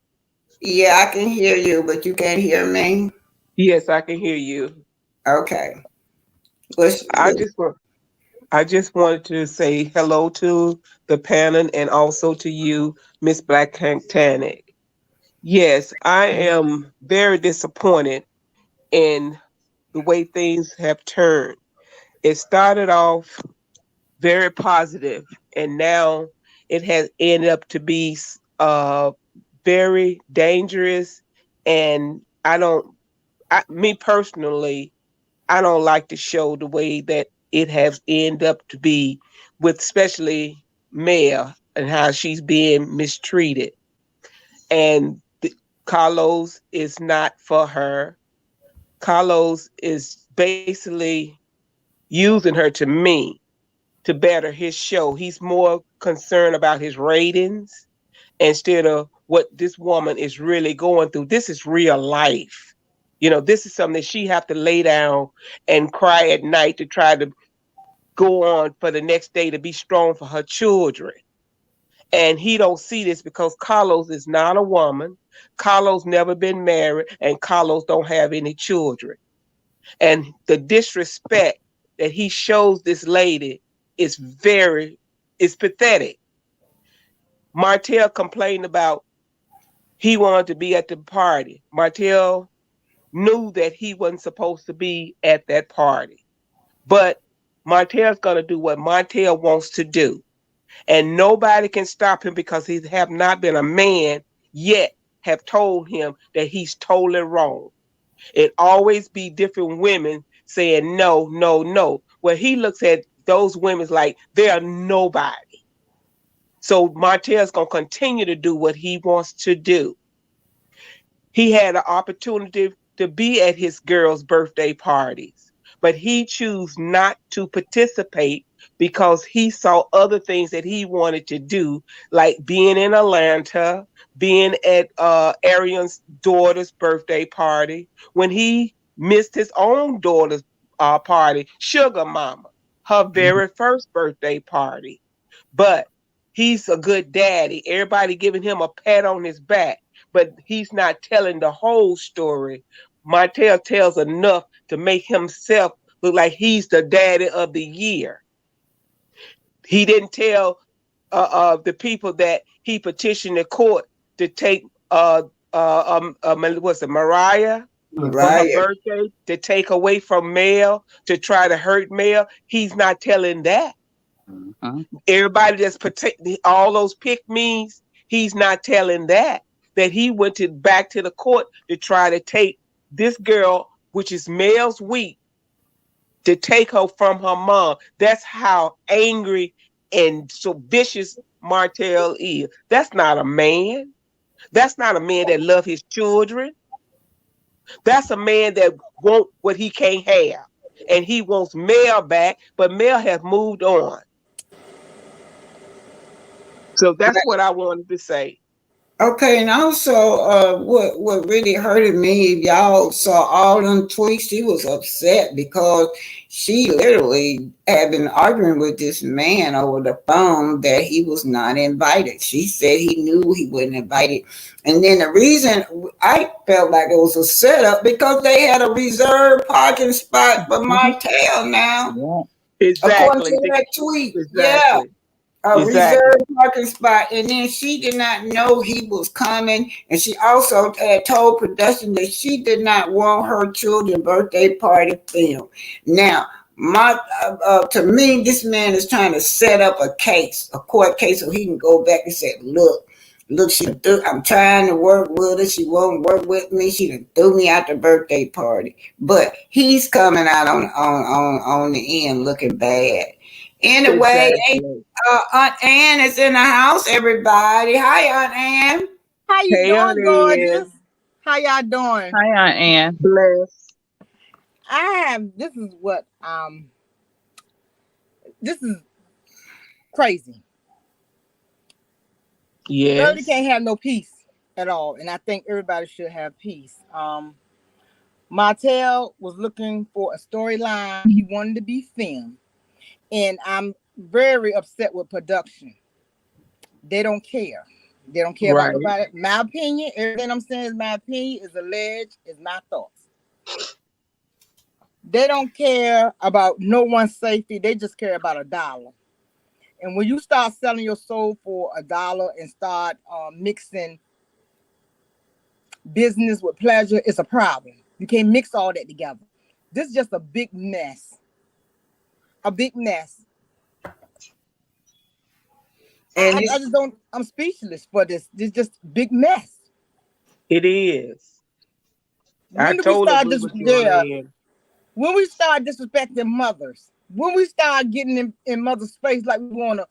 Yeah, I can hear you, but you can't hear me. Yes, I can hear you. Okay. What's, I what, just want I just wanted to say hello to the panel and also to you, Miss Black Titanic. Yes, I am very disappointed in the way things have turned. It started off very positive, and now it has ended up to be very dangerous. And me personally, I don't like the show the way that it has ended up to be, with especially Maya and how she's being mistreated. And Carlos is not for her. Carlos is basically using her to me to better his show. He's more concerned about his ratings instead of what this woman is really going through. This is real life. This is something that she have to lay down and cry at night to try to go on for the next day to be strong for her children. And he don't see this because Carlos is not a woman. Carlos never been married, and Carlos don't have any children. And the disrespect that he shows this lady is is pathetic. Martell complained about he wanted to be at the party. Martell knew that he wasn't supposed to be at that party. But Martell's going to do what Martell wants to do. And nobody can stop him because he have not been a man yet have told him that he's totally wrong. It always be different women saying no, no, no. Well, he looks at those women like they are nobody. So Martell's going to continue to do what he wants to do. He had an opportunity to be at his girls' birthday parties, but he chose not to participate because he saw other things that he wanted to do, like being in Atlanta, being at Arian's daughter's birthday party, when he missed his own daughter's party, Sugar Mama, her very first birthday party. But he's a good daddy. Everybody giving him a pat on his back, but he's not telling the whole story. Martell tells enough to make himself look like he's the daddy of the year. He didn't tell the people that he petitioned the court to take what's it, Mariah for her Right. birthday, to take away from Mel, to try to hurt Mel. He's not telling that. Everybody that's all those pick me's, he's not telling that he went back to the court to try to take this girl, which is Mel's week, to take her from her mom. That's how angry and so vicious Martell is. That's not a man. That's not a man that love his children. That's a man that want what he can't have. And he wants Mel back, but Mel has moved on. So that's what I wanted to say. Okay, and also, what really hurted me, if y'all saw all them tweets, she was upset because she literally had been arguing with this man over the phone that he was not invited. She said he knew he wasn't invited, and then the reason I felt like it was a setup because they had a reserved parking spot for Martell now, according Exactly. to that tweet. Yeah, Exactly. a Exactly. reserved parking spot, and then she did not know he was coming, and she also had told production that she did not want her children's birthday party filmed. Now, my to me, this man is trying to set up a court case, so he can go back and say, look, I'm trying to work with her. She won't work with me. She done threw me out the birthday party. But he's coming out on the end looking bad. Anyway, Exactly. Aunt Ann is in the house, everybody. Hi, Aunt Ann. How you Hey, doing, honey. gorgeous? How y'all doing? Hi, Aunt Ann. Bless. I have this is crazy. Shirley Yes. can't have no peace at all, and I think everybody should have peace. Martell was looking for a storyline. He wanted to be filmed, and I'm very upset with production. They don't care. They don't care about Right. nobody. My opinion, everything I'm saying is my opinion, is alleged, is my thoughts. They don't care about no one's safety. They just care about $1. And when you start selling your soul for $1 and start mixing business with pleasure is a problem. You can't mix all that together. This is just a big mess. A big mess. And I just don't, I'm speechless for this. This is just big mess. It is. I When do we totally start agree this? with you on Yeah. that. When we start disrespecting mothers, when we start getting in mother's space like we want to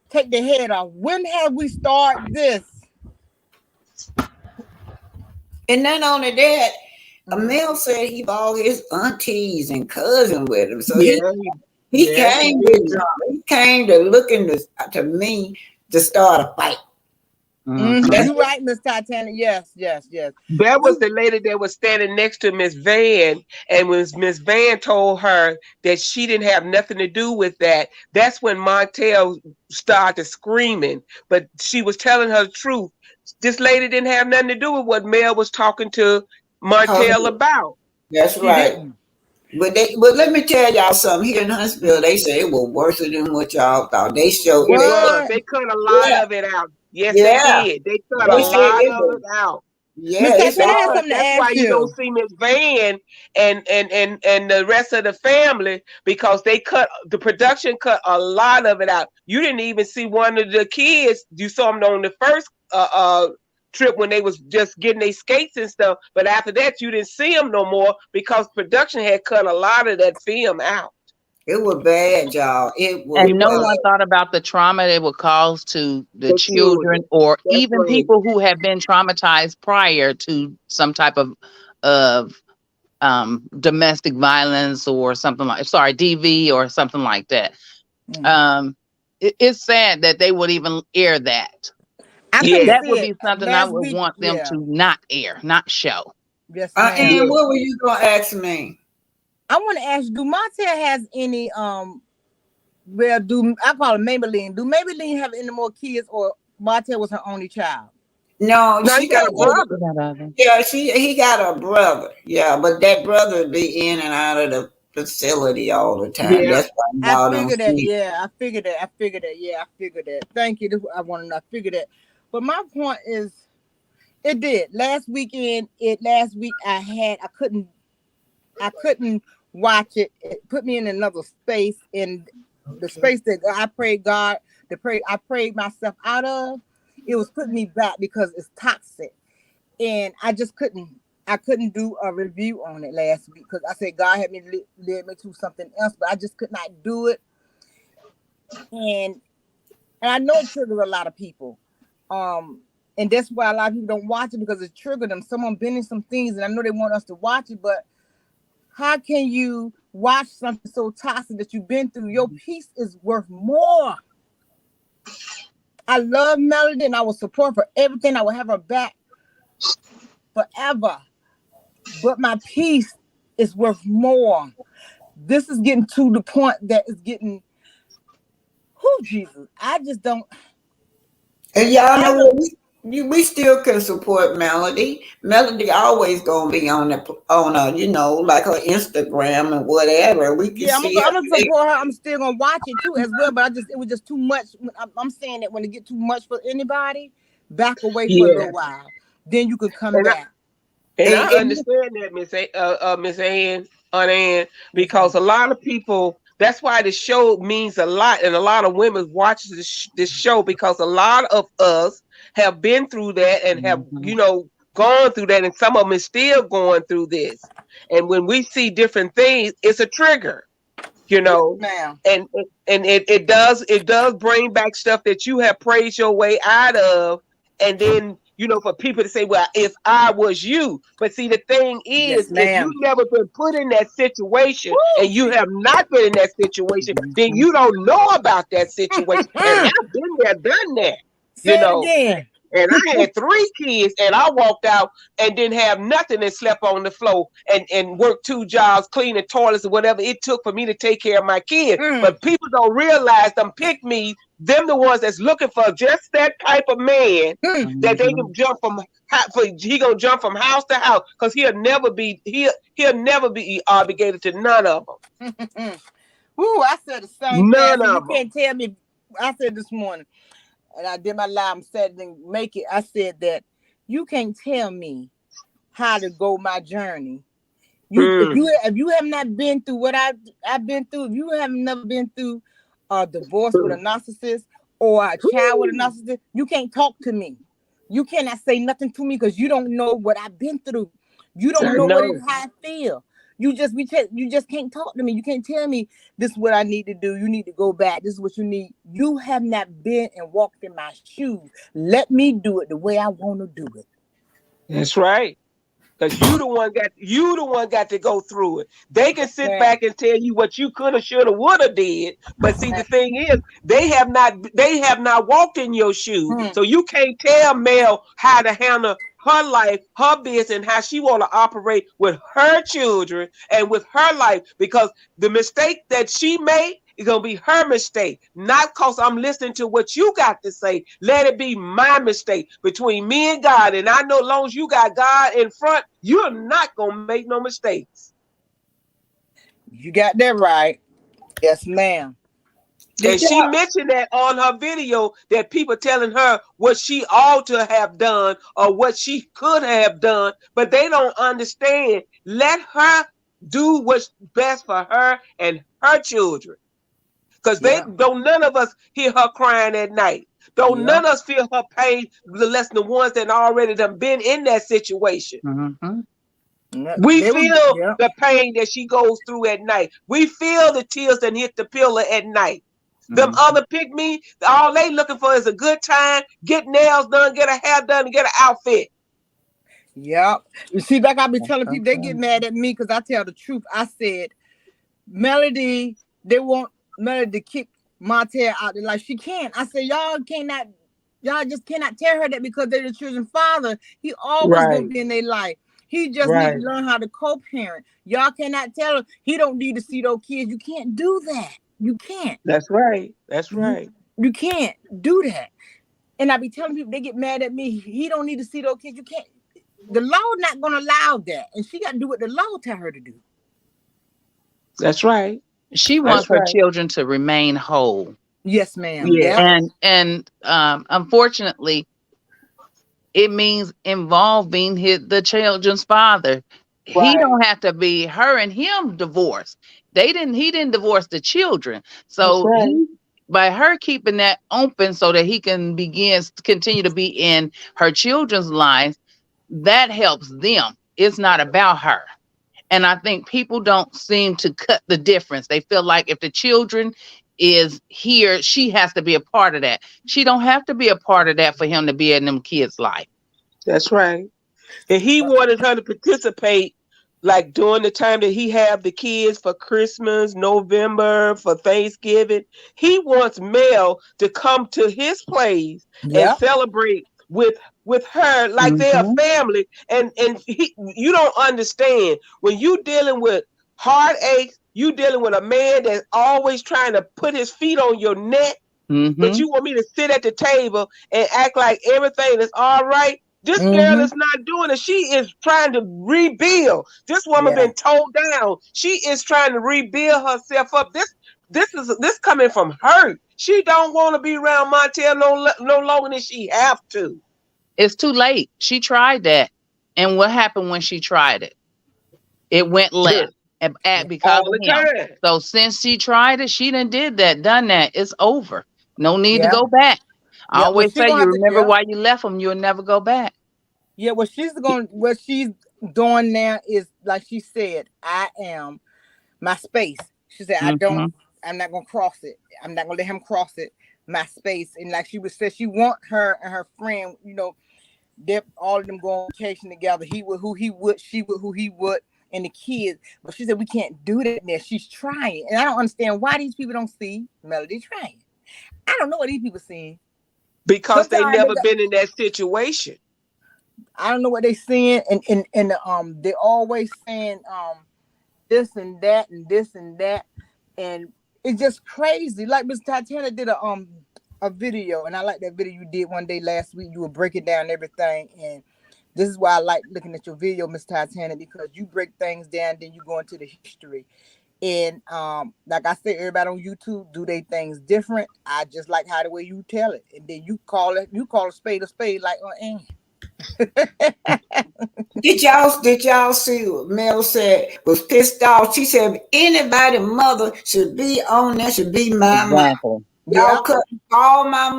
take their head off, when have we started this? and not only that, Emil said he brought his aunties and cousins with him. So Yeah, he yes, he came did. to he came to looking to me to start a fight. Mhm. You're right, Miss Titanic. Yes, yes, yes. That was the lady that was standing next to Miss Van, and when Miss Van told her that she didn't have nothing to do with that, that's when Martell started screaming. But she was telling her the truth. This lady didn't have nothing to do with what Mel was talking to Martell about. That's She right. didn't. But let me tell y'all something. Here in Huntsville, they say it was worse than what y'all thought. They showed It they was. What? They cut a lot yeah of it out. Yes, they yeah did. They cut a they said lot it of was it out. Miss it Titanic, I have started. something to That's why ask you don't you. see Miss Van and the rest of the family, because they cut the production, cut a lot of it out. You didn't even see one of the kids. You saw them on the first trip when they was just getting their skates and stuff, but after that you didn't see them no more because production had cut a lot of that film out. It was bad, y'all. It was It And no was. one bad. thought about the trauma it would cause to the The children. children or That's even right. people who have been traumatized prior to some type of domestic violence or something like, sorry, DV or something like that. Um, it's sad that they would even air that. I couldn't Yeah. That see would it be something I last would week. want them Yeah. to not air, not show. Yes, ma'am. And Yeah. what were you gonna ask me? I want to ask you, do Martell has any well, do I call it Maybelline? Do Maybelline have any more kids, or Martell was her only child? No, Now she you got got a brother. yeah, he got a brother. Yeah, but that brother be in and out of the facility all the time. Yeah. That's why I y'all don't figured that. see. Yeah, I figured that. I figured that. Yeah, I figured that. Thank you. This is what I want to know. I figured that. But my point is, it did last weekend. Last week I couldn't watch it. It put me in another space, in the space that I prayed God, I prayed myself out of. It was putting me back because it's toxic, and I couldn't do a review on it last week because I said God had me led me to something else, but I just could not do it. And I know it triggers a lot of people. And that's why a lot of people don't watch it, because it triggered them. Someone been in some things, and I know they want us to watch it, but how can you watch something so toxic that you've been through? Your peace is worth more. I love Melody, and I will support her for everything. I will have her back forever. But my peace is worth more. This is getting to the point that it's getting, who Jesus? I just don't. And y'all I know know. what we still can support Melody. Melody always gonna be on a like her Instagram and whatever. We can Yeah, see I'm her. gonna support her. I'm still gonna watch it too as well. But it was just too much. I'm saying that when it get too much for anybody, back away for a Yeah. little while. Then you can come And back. I And understand that, Miss Aunt Ann, Yes, because ma'am. a lot of people. That's why the show means a lot, and a lot of women watch this show because a lot of us have been through that and have Mhm. gone through that, and some of them is still going through this. And when we see different things, it's a trigger, you Yes, know. ma'am. And it does bring back stuff that you have praised your way out of, and then for people to say, well, if I was you. But see, the thing is, Yes, if you ma'am. never been put in that situation Woo, and you have not been in that situation, then Mhm. you don't know about that situation. And Jesus. I've been there, done that, you Say it know again. and I had 3 kids, and I walked out and didn't have nothing and slept on the floor and worked 2 jobs, cleaning toilets or whatever it took for me to take care of my kids. Mm. But people don't realize them pick me, them the ones that's looking for just that type of man Mm. that they Mhm. can jump from he gonna jump from house to house because he'll never be obligated to none of them. Woo, I said the same thing. I None said, you of them. can't tell me. I said this morning, and I did my live. I'm sad to make it. I said that you can't tell me how to go my journey. If you have not been through what I've been through, if you have never been through a divorce with a narcissist or a child with a narcissist, you can't talk to me. You cannot say nothing to me because you don't know what I've been through. You don't know how I feel. You just can't talk to me. You can't tell me this is what I need to do. You need to go back. This is what you need. You have not been and walked in my shoes. Let me do it the way I want to do it. That's right. Because you the one got to go through it. They can sit back and tell you what you coulda, shoulda, woulda did. But see, the thing is, they have not walked in your shoes. So you can't tell Mel how to handle her life, her business, and how she want to operate with her children and with her life. Because the mistake that she made, it's going to be her mistake, not because I'm listening to what you got to say. Let it be my mistake between me and God. And I know as long as you got God in front, you're not going to make no mistakes. You got that right. Yes, ma'am. And she mentioned that on her video that people telling her what she ought to have done or what she could have done, but they don't understand. Let her do what's best for her and her children. Because don't none of us hear her crying at night. Don't none of us feel her pain less than the ones that already done been in that situation. We feel the pain that she goes through at night. We feel the tears that hit the pillow at night. Them other pick-me, all they looking for is a good time, get nails done, get a hair done, and get an outfit. Yep. You see, like I be telling people, they get mad at me because I tell the truth. I said, Melody, they want Melody to kick Martell out there like she can. I said, y'all just cannot tell her that because they're the children's father. He always gonna be in their life. He just need to learn how to co-parent. Y'all cannot tell him he don't need to see those kids. You can't do that. You can't. That's right. That's right. You can't do that. And I be telling people, they get mad at me. He don't need to see those kids. You can't. The law not gonna allow that, and she got to do what the law tell her to do. That's right. She wants her children to remain whole. Yes, ma'am. Yeah. And unfortunately, it means involving the children's father. He don't have to be her and him divorced. He didn't divorce the children. So by her keeping that open so that he can continue to be in her children's lives, that helps them. It's not about her. And I think people don't seem to cut the difference. They feel like if the children is here, she has to be a part of that. She don't have to be a part of that for him to be in them kids' life. That's right. And he wanted her to participate like during the time that he have the kids for Christmas, November, for Thanksgiving. He wants Mel to come to his place and celebrate with her like they're a family. And you don't understand when you dealing with heartaches, you dealing with a man that's always trying to put his feet on your neck, but you want me to sit at the table and act like everything is all right. This girl is not doing it. She is trying to rebuild. This woman been told down. She is trying to rebuild herself up. This coming from her. She don't want to be around Martell no longer than she have to. It's too late. She tried that. And what happened when she tried it? It went left. Because of him. So since she tried it, she done did that. It's over. No need to go back. I always say, you remember why you left them, you'll never go back. Yeah, what she's doing now is, like she said, I am my space. She said, I'm not gonna cross it. I'm not gonna let him cross it, my space. And like she would say, she want her and her friend, all of them go on vacation together. He would who he would, she would who he would, and the kids. But she said, we can't do that now. She's trying. And I don't understand why these people don't see Melody trying. I don't know what these people seeing. Because they never been in that situation. I don't know what they seeing, and they always saying this and that and this and that, and it's just crazy. Like Miss Tatiana did a video, and I like that video you did one day last week. You were breaking down everything, and this is why I like looking at your video, Miss Tatiana, because you break things down, then you go into the history. And like I said, everybody on YouTube do they things different. I just like how the way you tell it, and then you call a spade like Ann. Did y'all see what Mel said? Was pissed off. She said, if anybody mother should be on there, should be my mom. Exactly. Y'all Yeah. cut all my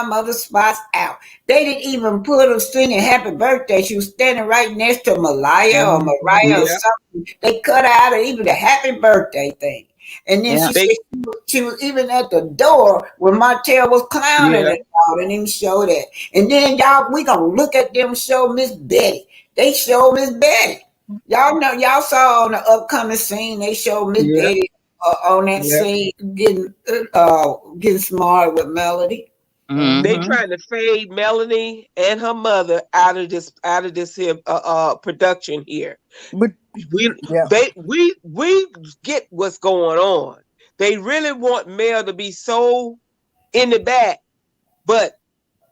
mother's spots out. They didn't even put her singing happy birthday. She was standing right next to Malaya or Mhm. Mariah or Yeah. something. They cut her out of even the happy birthday thing. And then Yeah. she They said she was even at the door when Martell was clowning yeah. and y'all didn't even show that. And then y'all, we gonna look at them show Miss Betty. They show Miss Betty. Y'all know, y'all saw on the upcoming scene, they showed Miss Yeah. Betty on that Yeah. scene getting smart with Melody. They Mhm. trying to fade Melanie and her mother out of this here production here. But We yeah. we get what's going on. They really want Mel to be so in the back, but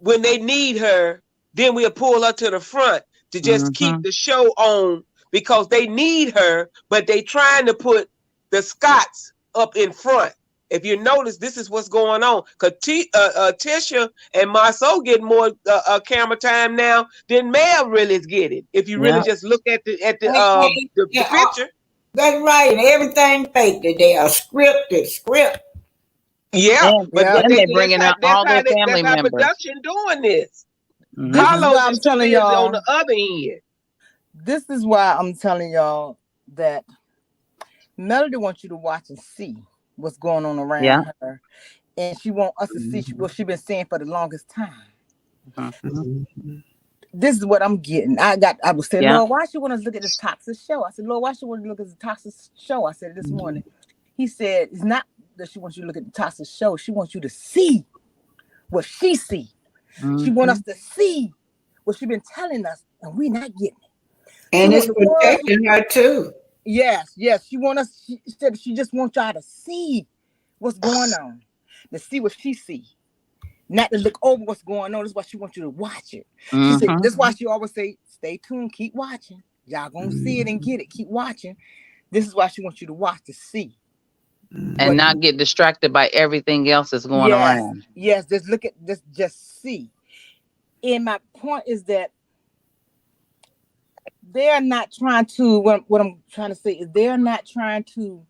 when they need her, then we'll pull her to the front to just keep Mhm. the show on because they need her, but they trying to put the Scots up in front. If you notice, this is what's going on. Cause Tisha and Marceau get more camera time now than Mel really is getting. If you really Yeah. just look at And, the and, picture, that's right, and everything fake that they are script. yeah. And But Yeah. but and they they're bringing out all their that's family how members. production doing this. This is Mhm. Carlos why I'm is too telling busy on y'all. the other end. This is why I'm telling y'all that Melody wants you to watch and see what's going on Yeah. around her, and she want us to see what she's been saying for the longest time. Mhm. This is what I'm getting. I was saying, Yeah. Lord, why she want us to look at this toxic show? I said, Lord, why she want to look at the toxic show? I said it this morning. He said, it's not that she wants you to look at the toxic show. She wants you to see what she see. She want us Mhm. to see what she been telling us, and we not getting it. She And want it's the world. protecting her too. Yes. She want us. She said she just wants y'all to see what's going on, to see what she see, not to look over what's going on. That's why she wants you to watch it. She said Mhm. that's why she always say, "Stay tuned, keep watching. Y'all gonna see it and get it. Keep watching." This is why she wants you to watch to see And what. not get distracted by everything else that's going Yes, around. yes. Just look at this. Just see. And my point is that they're not trying to. What I'm trying to say is they're not trying to.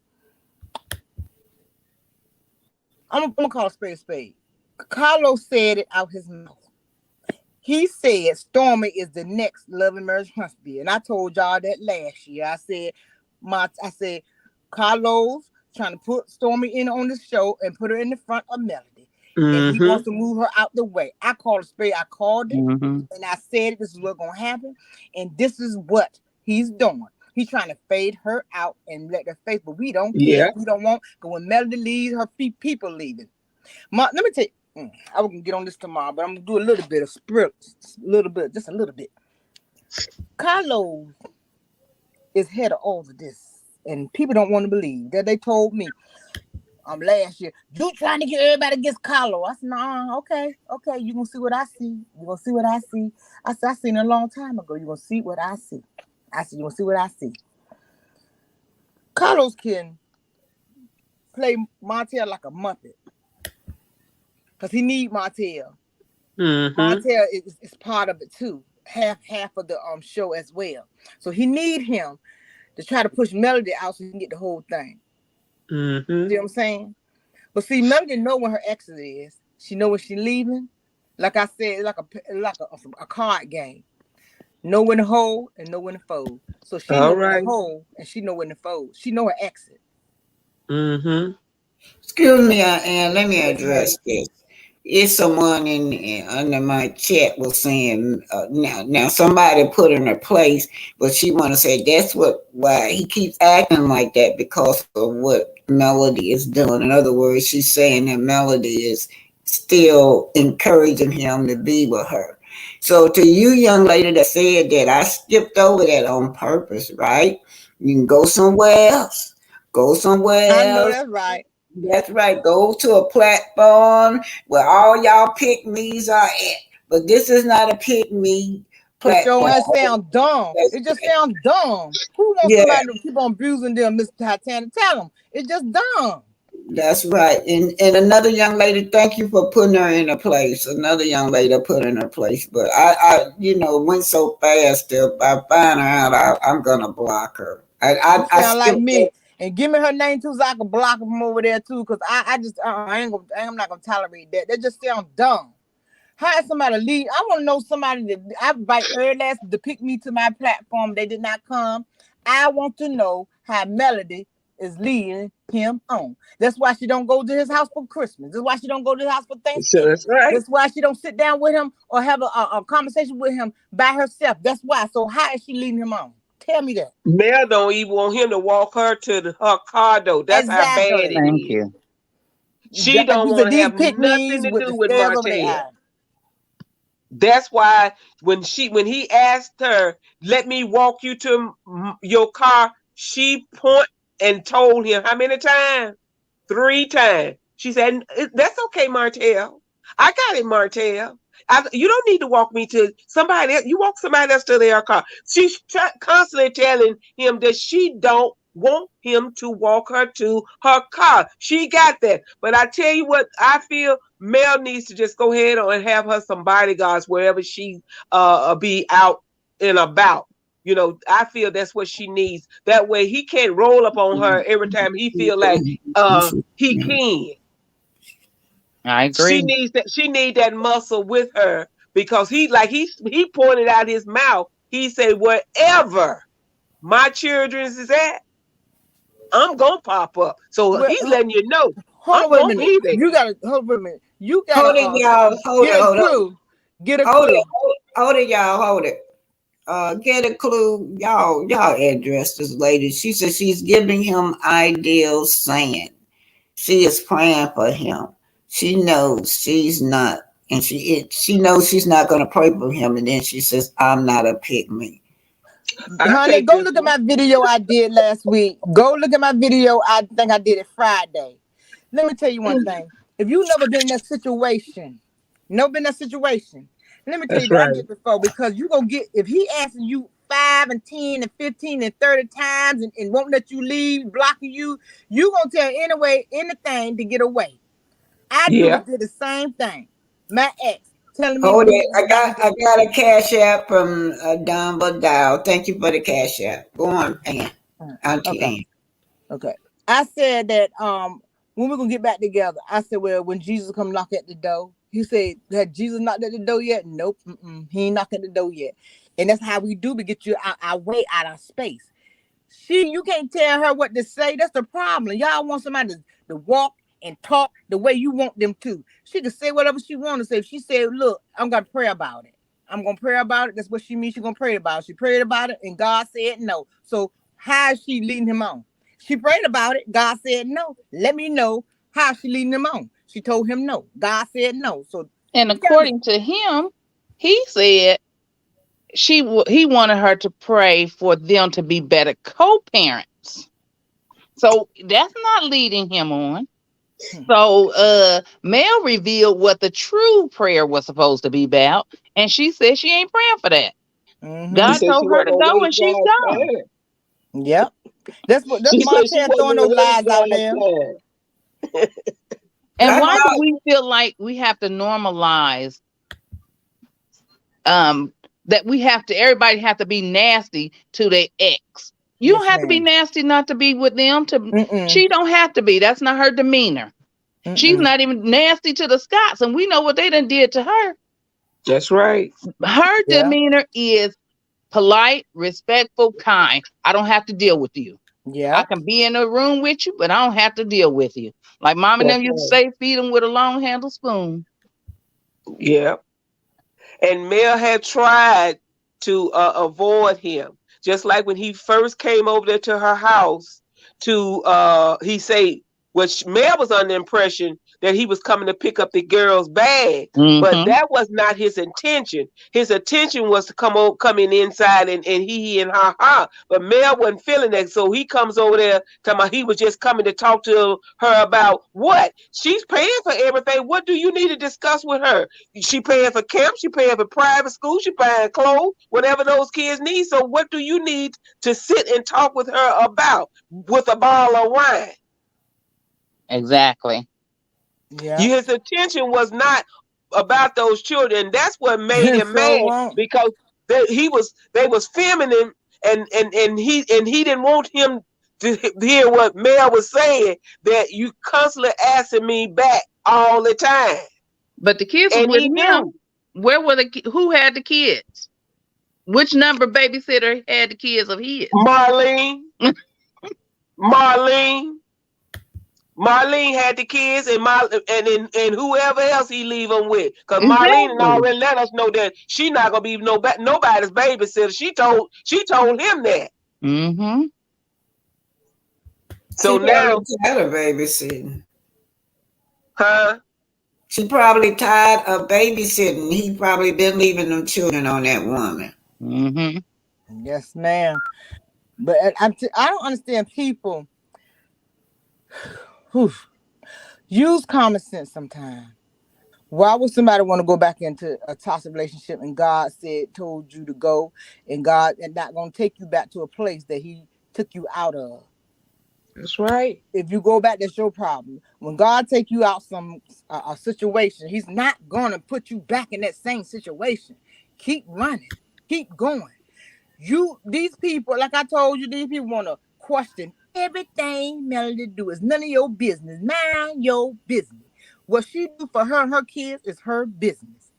I'm gonna call a spade a spade. Carlos said it out his mouth. He said Stormy is the next Love and Marriage Huntsville. And I told y'all that last year. I said Carlos trying to put Stormy in on the show and put her in the front of Melody. And he Mm-hmm. wants to move her out the way. I called a spade. I called it Mhm. and I said it. This is what's gonna happen. And this is what he's doing. He's trying to fade her out and let her face, but we don't care. Yeah. We don't want because when Melody leaves, her people leaving. Let me tell you, I was gonna get on this tomorrow, but I'm gonna do a little bit of spirits, just a little bit. Carlos is head of all of this, and people don't want to believe that. They told me last year, you trying to get everybody against Carlos. I said, nah, okay, you gonna see what I see. You gonna see what I see. I said, I seen it a long time ago. You gonna see what I see. I said, you gonna see what I see. Carlos can play Martell like a muppet, because he need Martell. Mm-hmm. Martell is part of it too. Half of the show as well. So he need him to try to push Melody out so he can get the whole thing. Mm-hmm. See what I'm saying? But see, Melody know when her exit is. She know when she leaving. Like I said, like a card game. Know when to hold and know when to fold. So she know All when to right. hold and she know when to fold. She know her exit. Mm-hmm. Excuse me, and let me Yes, ma'am. address this. It's someone under my chat was saying now somebody put in her place, but she want to say that's why he keeps acting like that because of what Melody is doing. In other words, she's saying that Melody is still encouraging him to be with her. So to you, young lady that said that, I skipped over that on purpose, right? You can go somewhere else. Go I somewhere know else. that's right. That's right. Go to a platform where all y'all pick me's are at. But this is not a pick me It sure platform. ain't sound dumb. That's It just right. sounds dumb. Who wants Yeah, somebody to keep on abusing them, Miss Titanic? Tell them. It's just dumb. That's right. And another young lady, thank you for putting her in her place. Another young lady I put in her place. But went so fast. If I find her out, I'm gonna block her. You I sound like still me. And give me her name too, so I can block her from over there too. Cause I just I'm not gonna tolerate that. That just sounds dumb. How is somebody leave? I want to know somebody that I invite last to pick me to my platform. They did not come. I want to know how Melody is leading him on. That's why she don't go to his house for Christmas. That's why she don't go to his house for So Thanksgiving. that's right. That's why she don't sit down with him or have a conversation with him by herself. That's why. So how is she leading him on? Tell me that. Mel don't even want him to walk her to her car though. That's how bad Exactly. it Thank is. you. She don't These are want to these have pick nothing me's to with the do with scales over their Martell. eyes. That's why when he asked her, "Let me walk you to your car," she point and told him how many times? 3 times. She said, "That's okay, Martell. I got it, Martell. You don't need to walk me to somebody else. You walk somebody else to their car." She's constantly telling him that she don't want him to walk her to her car. She got that. But I tell you what, I feel Mel needs to just go ahead and have her some bodyguards wherever she be out and about. I feel that's what she needs. That way he can't roll up on her every time he feel like he can. I agree. She need that muscle with her because he pointed out his mouth. He said, "Wherever my children's is at, I'm gonna pop up." So Well, he's letting you know hold I'm on, wait a gonna minute. be there. You gotta hold on a minute. You gotta hold it, y'all. Hold it, get a hold it. clue. Get a Hold clue. it, hold it, y'all. Hold it. Get a clue. Y'all address this lady. She said she's giving him ideal saying. She is praying for him. She knows she's not, and she knows she's not going to pray for him. And then she says, "I'm not a pick me." I Honey, take go this look at one. my video I did last week. Go look at my video. I think I did it Friday. Let me tell you one thing. If you never been in that situation, never been in that situation, let me tell you That's that I right. did it before because you gonna get if he asking you 5 and 10 and 15 and 30 times and won't let you leave, blocking you gonna tell anyway anything to get away. Yeah. Did the same thing. My ex telling me Hold to it. leave not to I get got a cash app from Don Dow. Thank you for the cash app. Go on, Ann. Auntie okay. Ann. Okay. I said that when we're gonna get back together, I said, well, when Jesus come knock at the door, he said, had Jesus knocked at the door yet? Nope. He ain't knocked at the door yet. And that's how we do. We get you out our way, out of space. You can't tell her what to say. That's the problem. Y'all want somebody to walk and talk the way you want them to. She can say whatever she want to say. If she said, look, I'm gonna pray about it. I'm gonna pray about it. That's what she means. She's gonna pray about it. She prayed about it, and God said no. So how is she leading him on? She prayed about it. God said no. Let me know how she leading him on. She told him no. God said no. So And tell me. according to him, he said he wanted her to pray for them to be better co-parents. So that's not leading him on. So Mel revealed what the true prayer was supposed to be about, and she said she ain't praying for that. She God said she told her wasn't to gonna go, waste and she's God's gone. time. Yep. That's She said she Martell wasn't throwing gonna those waste lies out there. God's time. And I why do thought we feel like we have to normalize that everybody have to be nasty to their ex? You Yes, don't have to be ma'am. nasty not to be with them. Mm-mm. She don't have to be. That's not her demeanor. She's Mm-mm. not even nasty to the Scots, and we know what they done did to her. That's right. Her Yeah. demeanor is polite, respectful, kind. I don't have to deal with you. I Yep. can be in a room with you, but I don't have to deal with you. Like mom and That's them used to right. say, feed them with a long handle spoon. Yeah. And Mel had tried to avoid him. Just like when he first came over there to her house to he say, which Mel was under the impression that he was coming to pick up the girl's bag, but Mm-hmm. that was not his intention. His intention was to come in inside and he and ha. But Mel wasn't feeling that, so he comes over there talking about he was just coming to talk to her about what? She's paying for everything. What do you need to discuss with her? She paying for camp, she paying for private school, she buying clothes, whatever those kids need. So what do you need to sit and talk with her about with a bottle of wine? Exactly. Yeah. His attention was not about those children. That's what made him So mad because they was feminine and he didn't want him to hear what Mel was saying, that you constantly asking me back all the time. But the kids was And with he knew. him. Where were who had the kids? Which number babysitter had the kids of his? Marlene, Marlene, Marlene had the kids, and whoever else he leave them with, because Marlene and Exactly. already let us know that she not gonna be nobody's babysitter. She told him that. Mm-hmm. So She now, probably tired of babysitting. huh? She probably tired of babysitting. He probably been leaving them children on that woman. Mm-hmm. yes, ma'am. But I don't understand people who use common sense sometimes. Why would somebody want to go back into a toxic relationship and God told you to go, and God and not going to take you back to a place that He took you out of? That's right. If you go back, that's your problem. When God take you out some a situation, He's not going to put you back in that same situation. Keep running, keep going. These people, like I told you, these people want to question everything Melody do. It's none of your business. Mind your business. What she do for her and her kids is her business.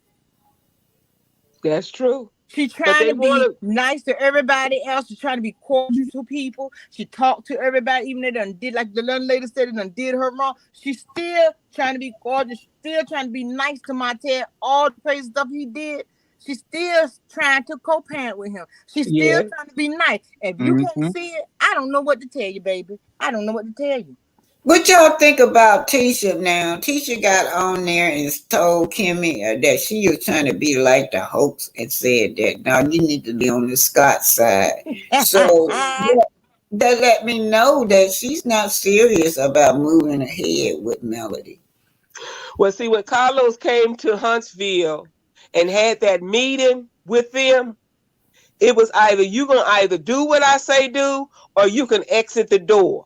That's true. She's But trying they to be want nice to everybody else. She's trying to be cordial to people. She talked to everybody, even if they done did, like the young lady said, they done did her wrong. She's still trying to be cordial. She's still trying to be nice to Martell. All the crazy stuff he did, she's still trying to co-parent with him. She's to, still yeah. trying to be nice. If you can't Mm-hmm. see it, I don't know what to tell you, baby. I don't know what to tell you. What y'all think about Tisha now? Tisha got on there and told Kimmy that she was trying to be like the hoax and said that now you need to be on the Scott side. So that let me know that she's not serious about moving ahead with Melody. Well, see, when Carlos came to Huntsville and had that meeting with them, it was either you gonna either do what I say do, or you can exit the door.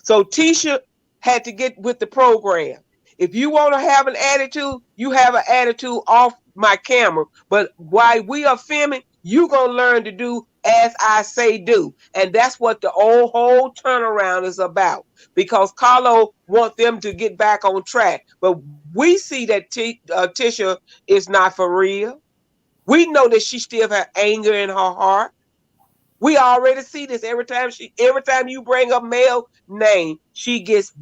So Tisha had to get with the program. If you want to have an attitude, you have an attitude off my camera. But while we are filming, you gonna learn to do as I say do. And that's what the whole turnaround is about. Because Carlo want them to get back on track. But we see that Tisha is not for real. We know that she still has anger in her heart. We already see this every time you bring up Mel name, she gets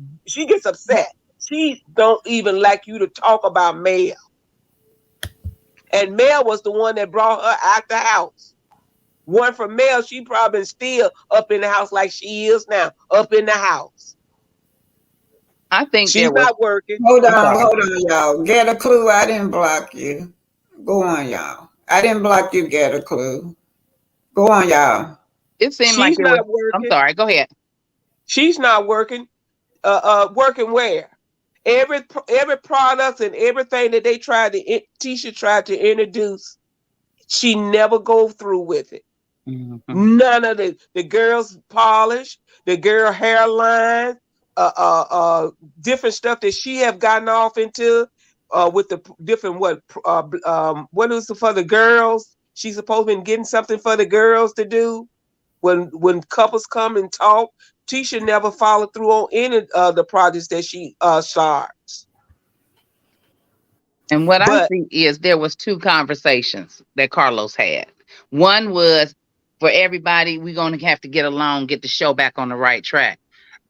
upset. She don't even like you to talk about Mel. And Mel was the one that brought her out the house. One from Mel, she probably still up in the house like she is now, up in the house. I think She's there was. not working. I'm sorry. Hold on, y'all. Get a clue. I didn't block you. Go on, y'all. I didn't block you. Get a clue. Go on, y'all. It seemed like She's it was. not I'm working. sorry. Go ahead. She's not working. Working where? Every product and everything that Tisha tried to introduce, she never go through with it. Mm-hmm. None of the girls polish, the girl hairline, different stuff that she have gotten off into, with the different what is it for the girls? She's supposed to be getting something for the girls to do when couples come and talk. Tisha never followed through on any of the projects that she starts. And what I But see is there was two conversations that Carlos had. One was for everybody, we're going to have to get along, get the show back on the right track.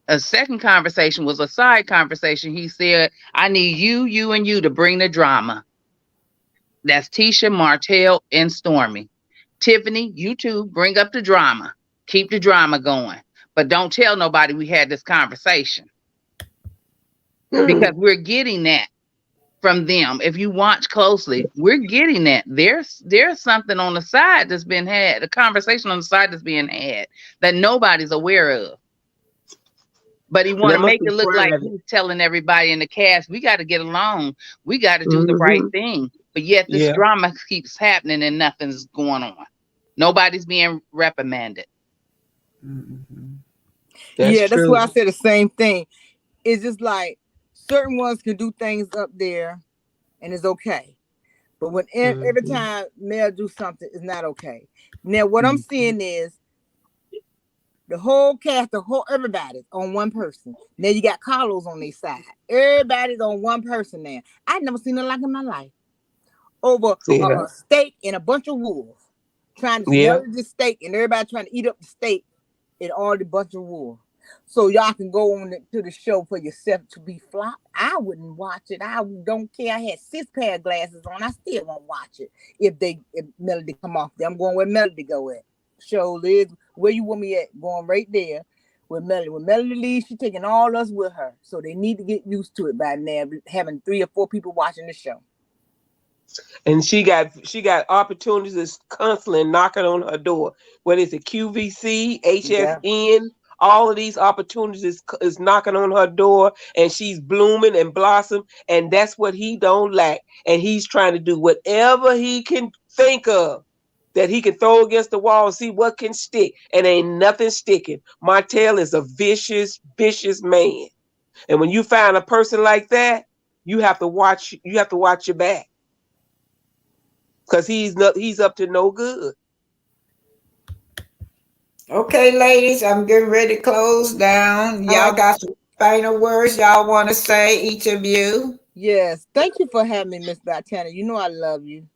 A second conversation was a side conversation. He said, I need you, and you to bring the drama. That's Tisha, Martell, and Stormy. Tiffany, you two, bring up the drama. Keep the drama going. But don't tell nobody we had this conversation because we're getting that from them. If you watch closely, we're getting that. There's something on the side that's been had, a conversation on the side that's being had that nobody's aware of. But he want that to must make be it look like private. he's telling everybody in the cast, we got to get along. We got to do the right Mm-hmm. thing. But yet this Yeah, drama keeps happening and nothing's going on. Nobody's being reprimanded. Mhm. that's Yeah, that's why I true. said the same thing. it's just like certain ones can do things up there and it's okay. But when every time Mel do something, it's not okay. Now what I'm seeing is the whole cast, everybody's on one person. Now you got Carlos on their side. Everybody's on one person now. I've never seen it like in my life. Over a steak and a bunch of wolves trying to yell at this steak, and everybody trying to eat up the steak and all the bunch of wolves. So y'all can go on to the show for yourself to be flopped. I wouldn't watch it. I don't care. I had 6 pair of glasses on. I still won't watch it if Melody come off there. I'm going where Melody go at. Show Liz, where you want me at? Going right there with Melody. When Melody leaves, she's taking all us with her. So they need to get used to it by now, having 3 or 4 people watching the show. And she got opportunities constantly knocking on her door. What is it? QVC, HSN, all of these opportunities is knocking on her door, and she's blooming and blossom. And that's what he don't lack. And he's trying to do whatever he can think of that he can throw against the wall and see what can stick. And ain't nothing sticking. Martell is a vicious, vicious man. And when you find a person like that, you have to watch your back. Because he's up to no good. Okay, ladies, I'm getting ready to close down. Y'all got some final words y'all want to say, each of you? Yes. Thank you for having me, Miss Tatiana. You know I love you.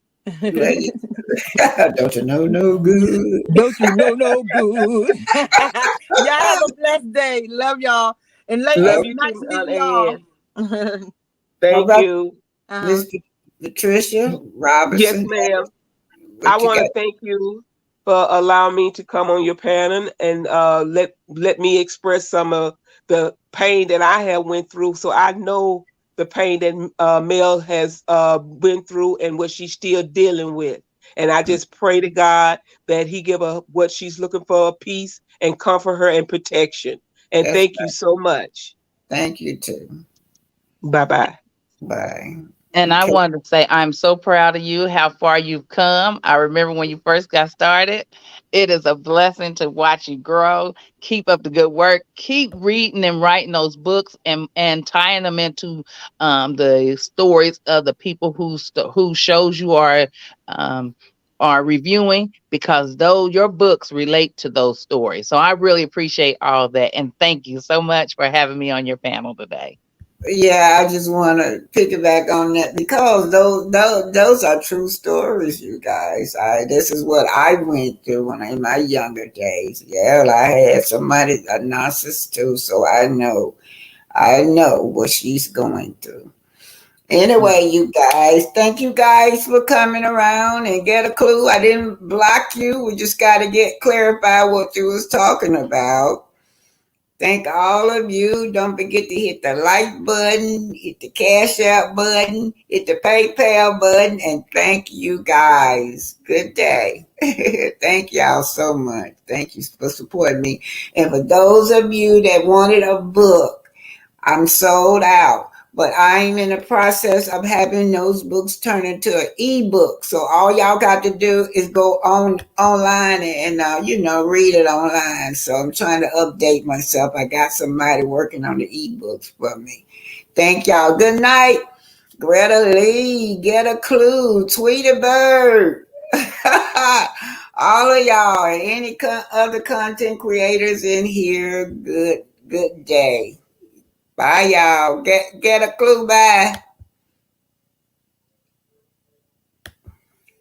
Don't you know no good? Don't you know no good? Y'all have a blessed day. Love y'all. And ladies, love you nice too, meeting y'all. Thank you. Miss Patricia Robinson. Yes, ma'am. I want to thank you for allowing me to come on your panel and let me express some of the pain that I have went through. So I know the pain that Mel has went through and what she's still dealing with. And I just pray to God that he give her what she's looking for, peace and comfort her and protection. And thank you so much. Thank you too. Bye-bye. Bye. And I wanted to say, I'm so proud of you, how far you've come. I remember when you first got started. It is a blessing to watch you grow. Keep up the good work. Keep reading and writing those books and tying them into the stories of the people who shows you are reviewing, because your books relate to those stories. So I really appreciate all that. And thank you so much for having me on your panel today. Yeah, I just want to piggyback on that because those are true stories, you guys. This is what I went through in my younger days. Yeah, I had somebody a narcissist too, so I know what she's going through. Anyway, you guys, thank you guys for coming around and get a clue. I didn't block you. We just got to clarify what you was talking about. Thank all of you. Don't forget to hit the like button, hit the Cash App button, hit the PayPal button, and thank you guys. Good day. Thank y'all so much. Thank you for supporting me. And for those of you that wanted a book, I'm sold out. But I'm in the process of having those books turn into an ebook. So all y'all got to do is go online and read it online. So I'm trying to update myself. I got somebody working on the ebooks for me. Thank y'all. Good night. Greta Lee, Get a Clue, Tweety Bird. All of y'all and any other content creators in here, good day. Bye, y'all. Get a clue. Bye.